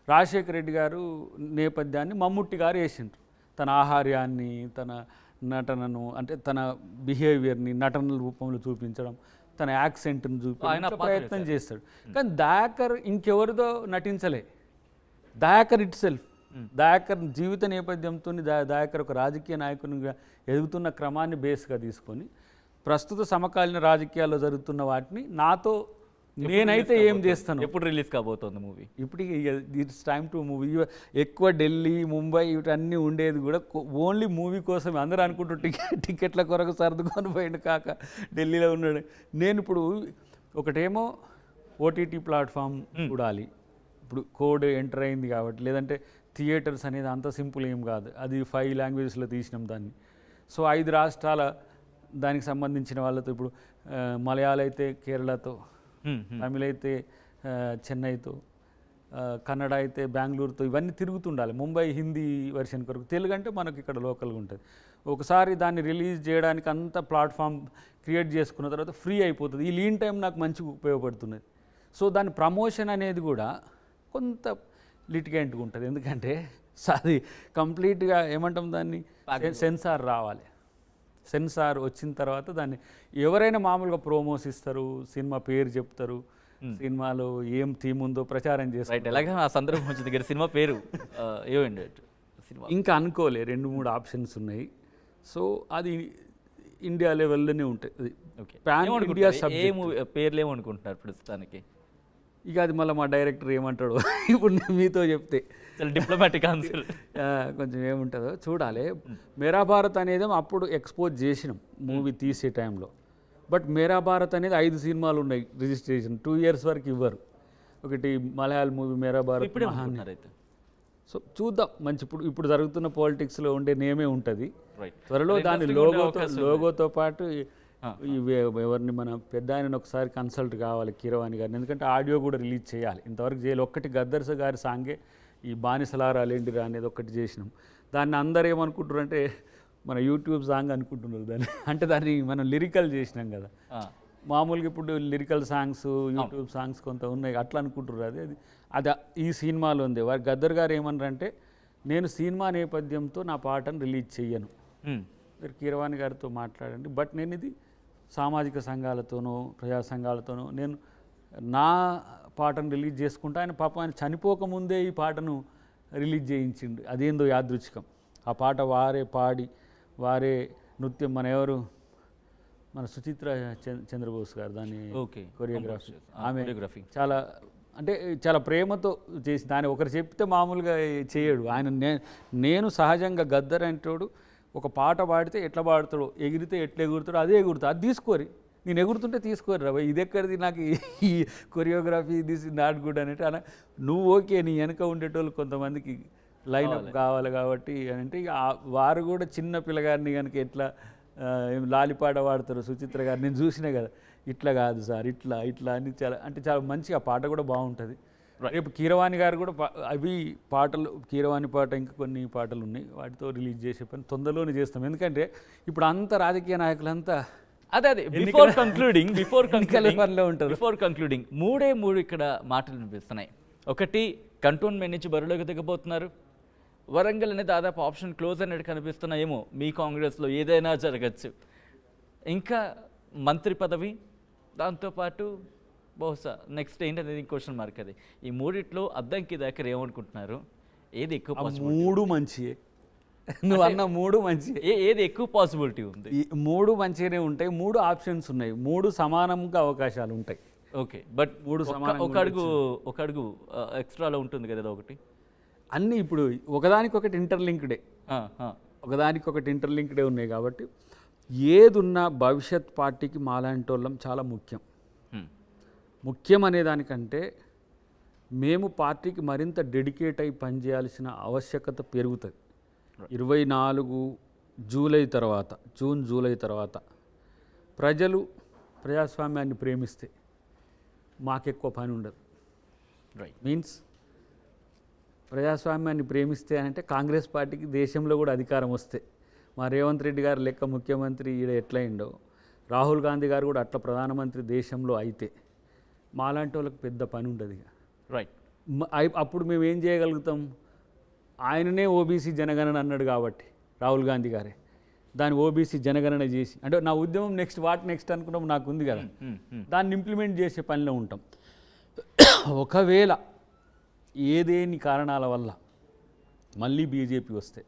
రాజశేఖర రెడ్డి గారు నేపథ్యాన్ని మమ్ముట్టి గారు వేసిండ్రు. తన ఆహార్యాన్ని, తన నటనను, అంటే తన బిహేవియర్ని నటనల రూపంలో చూపించడం, తన యాక్సెంట్ని చూపించడం ప్రయత్నం చేస్తాడు. కానీ దయాకర్ ఇంకెవరిదో నటించలే, దయాకర్ ఇట్ సెల్ఫ్. దయాకర్ జీవిత నేపథ్యంతో దయాకర్ ఒక రాజకీయ నాయకునిగా ఎదుగుతున్న క్రమాన్ని బేస్గా తీసుకొని ప్రస్తుత సమకాలీన రాజకీయాల్లో జరుగుతున్న వాటిని నాతో నేనైతే ఏం చేస్తాను. ఎప్పుడు రిలీజ్ కాబోతోంది మూవీ? ఇప్పటికి ఇట్స్ టైమ్ టు మూవీ. ఎక్కువ ఢిల్లీ, ముంబై ఇవన్నీ ఉండేది కూడా ఓన్లీ మూవీ కోసమే. అందరూ అనుకుంటూ టికెట్ల కొరకు సర్దుకొని పోయిండు కాక ఢిల్లీలో ఉన్నాడు. నేను ఇప్పుడు ఒకటేమో ఓటీటీ ప్లాట్ఫామ్ చూడాలి, ఇప్పుడు కోడ్ ఎంటర్ అయింది కాబట్టి, లేదంటే థియేటర్స్ అనేది అంత సింపుల్ ఏం కాదు, అది 5 languagesలో తీసినాం దాన్ని. సో 5 రాష్ట్రాల దానికి సంబంధించిన వాళ్ళతో, ఇప్పుడు మలయాళ అయితే కేరళతో, తమిళ అయితే చెన్నైతో, కన్నడ అయితే బెంగళూరుతో, ఇవన్నీ తిరుగుతుండాలి. ముంబై హిందీ వెర్షన్ కొరకు, తెలుగు అంటే మనకి ఇక్కడ లోకల్గా ఉంటుంది. ఒకసారి దాన్ని రిలీజ్ చేయడానికి అంత ప్లాట్ఫామ్ క్రియేట్ చేసుకున్న తర్వాత ఫ్రీ అయిపోతుంది. ఈ లీన్ టైం నాకు మంచిగా ఉపయోగపడుతున్నది. సో దాని ప్రమోషన్ అనేది కూడా కొంత లిటిగెంట్గా ఉంటుంది, ఎందుకంటే అది కంప్లీట్గా ఏమంటాం దాన్ని సెన్సార్ రావాలి. సెన్సార్ వచ్చిన తర్వాత దాన్ని ఎవరైనా మామూలుగా ప్రోమోస్ ఇస్తారు, సినిమా పేరు చెప్తారు, సినిమాలో ఏం థీమ్ ఉందో ప్రచారం చేస్తారు. ఎలాగా ఆ సందర్భం వచ్చింది దగ్గర సినిమా పేరు ఏమండి? సినిమా ఇంకా అనుకోలే, 2-3 ఆప్షన్స్ ఉన్నాయి. సో అది ఇండియా లెవెల్లోనే ఉంటుంది. Pan India subject. పేర్లు ఏమనుకుంటున్నారు ప్రస్తుతానికి? ఇక అది మళ్ళీ మా డైరెక్టర్ ఏమంటాడు ఇప్పుడు నేను మీతో చెప్తే డిప్లొమాటిక్ ఆన్సర్ కొంచెం ఏముంటుందో చూడాలి. మేరా భారత్ అనేది అప్పుడు ఎక్స్పోజ్ చేసినాం మూవీ తీసే టైంలో. బట్ మేరా భారత్ అనేది 5 సినిమాలు ఉన్నాయి రిజిస్ట్రేషన్, 2 years వరకు ఇవ్వరు. ఒకటి మలయాళ మూవీ మేరా భారత్ అయితే. సో చూద్దాం, మంచి ఇప్పుడు జరుగుతున్న పాలిటిక్స్లో ఉండే నేమే ఉంటుంది. త్వరలో దాని లోగోతో పాటు ఎవరిని మన పెద్ద ఆయన ఒకసారి కన్సల్ట్ కావాలి, కీరవాణి గారిని, ఎందుకంటే ఆడియో కూడా రిలీజ్ చేయాలి. ఇంతవరకు చేయాలి. ఒక్కటి గద్దర్స గారి సాంగే ఈ బానిసలారా లేండిరా అనేది ఒకటి చేసినాం. దాన్ని అందరూ ఏమనుకుంటారు అంటే మన యూట్యూబ్ సాంగ్ అనుకుంటున్నారు దాన్ని, అంటే దాన్ని మనం లిరికల్ చేసినాం కదా. మామూలుగా ఇప్పుడు లిరికల్ సాంగ్స్, యూట్యూబ్ సాంగ్స్ కొంత ఉన్నాయి, అట్లా అనుకుంటున్నారు. అది ఈ సినిమాలో ఉంది. వారి గద్దర్ గారు ఏమన్నారంటే, నేను సినిమా నేపథ్యంతో నా పాటను రిలీజ్ చెయ్యను, మీరు కీరవాణి గారితో మాట్లాడండి, బట్ నేను ఇది సామాజిక సంఘాలతోనో ప్రజా సంఘాలతోనో నేను నా పాటను రిలీజ్ చేసుకుంటా. ఆయన పాపం ఆయన చనిపోకముందే ఈ పాటను రిలీజ్ చేయించిండు, అదేందో యాదృచ్ఛికం. ఆ పాట వారే పాడి వారే నృత్యం, మన సుచిత్ర చంద్రబోస్ గారు దాని కొరియోగ్రఫీ, ఆమె చాలా ప్రేమతో చేసి, దాన్ని ఒకరు చెప్తే మామూలుగా చేయడు ఆయన. నేను సహజంగా గద్దర్ అంటోడు ఒక పాట పాడితే ఎట్లా పాడతాడో, ఎగిరితే ఎట్లా ఎగురుతాడో అదే ఎగురుతా, అది తీసుకోరి, నేను ఎగురుతుంటే తీసుకోరు రా, ఇది ఎక్కడిది, నాకు ఈ choreography this is not good అనేసి అలా. నువ్వు ఓకే, నీ వెనక ఉండేటోళ్ళు కొంతమందికి లైనప్ కావాలి కాబట్టి అంటే వారు కూడా చిన్న పిల్లగారిని కనుక ఎట్లా లాలిపాట వాడతారు సుచిత్ర గారు, నేను చూసినా కదా. ఇట్లా కాదు సార్ ఇట్లా ఇట్లా అని చాలా మంచిగా పాట కూడా బాగుంటుంది. రేపు కీరవాణి గారు కూడా అవి పాటలు, కీరవాణి పాట ఇంకా కొన్ని పాటలు ఉన్నాయి, వాటితో రిలీజ్ చేసే పని తొందరలోనే చేస్తాం. ఎందుకంటే ఇప్పుడు అంత రాజకీయ నాయకులంతా అదే బిఫోర్ కంక్లూడింగ్ ఉంటారు. బిఫోర్ కంక్లూడింగ్ మూడు ఇక్కడ మాటలు వినిపిస్తున్నాయి. ఒకటి, కంటోన్మెంట్ నుంచి బరిలోకి దిగబోతున్నారు. వరంగల్ అనేది దాదాపు ఆప్షన్ క్లోజ్ అన్నట్టు కనిపిస్తున్నాయేమో, మీ కాంగ్రెస్లో ఏదైనా జరగచ్చు. ఇంకా మంత్రి పదవి, దాంతోపాటు బహుశా నెక్స్ట్ ఏంటనేది క్వశ్చన్ మార్క్. అది ఈ మూడిట్లో అద్దంకి దగ్గర ఏమనుకుంటున్నారు? ఏది ఎక్కువ మూడు మంచియే, నువ్వు అన్న మూడు మంచి, ఏది ఎక్కువ పాసిబిలిటీ ఉంది? ఈ మూడు మంచిగానే ఉంటాయి. మూడు ఆప్షన్స్ ఉన్నాయి, మూడు సమానంగా అవకాశాలు ఉంటాయి. ఓకే, బట్ మూడు ఒక అడుగు ఎక్స్ట్రాలో ఉంటుంది కదా ఒకటి. అన్నీ ఇప్పుడు ఒకదానికొకటి ఇంటర్లింక్డే, ఒకదానికొకటి ఇంటర్లింక్డే ఉన్నాయి. కాబట్టి ఏదున్నా భవిష్యత్ పార్టీకి మాలాంటి వాళ్ళం చాలా ముఖ్యం. ముఖ్యం అనేదానికంటే మేము పార్టీకి మరింత డెడికేట్ అయి పనిచేయాల్సిన ఆవశ్యకత పెరుగుతుంది. 24 జూలై తర్వాత, జూన్ జూలై తర్వాత ప్రజలు ప్రజాస్వామ్యాన్ని ప్రేమిస్తే మాకెక్కువ పని ఉండదు. మీన్స్ ప్రజాస్వామ్యాన్ని ప్రేమిస్తే అంటే కాంగ్రెస్ పార్టీకి దేశంలో కూడా అధికారం వస్తే, మా రేవంత్ రెడ్డి గారు లెక్క ముఖ్యమంత్రి ఈడ ఎట్లయిండో, రాహుల్ గాంధీ గారు కూడా అట్లా ప్రధానమంత్రి దేశంలో అయితే మాలాంటి వాళ్ళకి పెద్ద పని ఉంటుంది. రైట్, అప్పుడు మేము ఏం చేయగలుగుతాం? ఆయననే ఓబీసీ జనగణన అన్నాడు కాబట్టి రాహుల్ గాంధీ గారే దాన్ని ఓబీసీ జనగణన చేసి, అంటే నా ఉద్యమం నెక్స్ట్ అనుకున్నాం, నాకు ఉంది కదా, దాన్ని ఇంప్లిమెంట్ చేసే పనిలో ఉంటాం. ఒకవేళ ఏదేని కారణాల వల్ల మళ్ళీ బీజేపీ వస్తే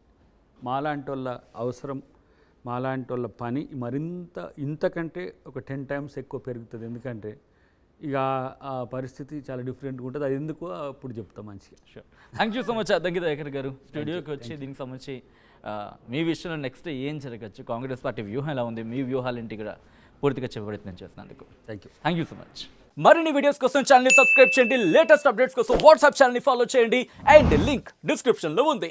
మాలాంటి వాళ్ళ అవసరం, మాలాంటి వాళ్ళ పని మరింత ఇంతకంటే ఒక 10 times ఎక్కువ పెరుగుతుంది. ఎందుకంటే ఇక ఆ పరిస్థితి చాలా డిఫరెంట్గా ఉంటుంది. అది ఎందుకు అప్పుడు చెప్తాం మంచిగా. Sure, thank you so much Addanki Dayakar గారు స్టూడియోకి వచ్చి దీనికి సంబంధించి మీ విషయంలో నెక్స్ట్ ఏం జరగచ్చు, కాంగ్రెస్ పార్టీ వ్యూహం ఎలా ఉంది, మీ వ్యూహాలేంటి కూడా పూర్తిగా చెప్పబడుతుందని చేస్తున్నందుకు థ్యాంక్ యూ సో మచ్. మరిన్ని వీడియోస్ కోసం ఛానల్ని సబ్స్క్రైబ్ చేయండి, లేటెస్ట్ అప్డేట్స్ కోసం వాట్సాప్ ఛానల్ని ఫాలో చేయండి, అండ్ లింక్ డిస్క్రిప్షన్లో ఉంది.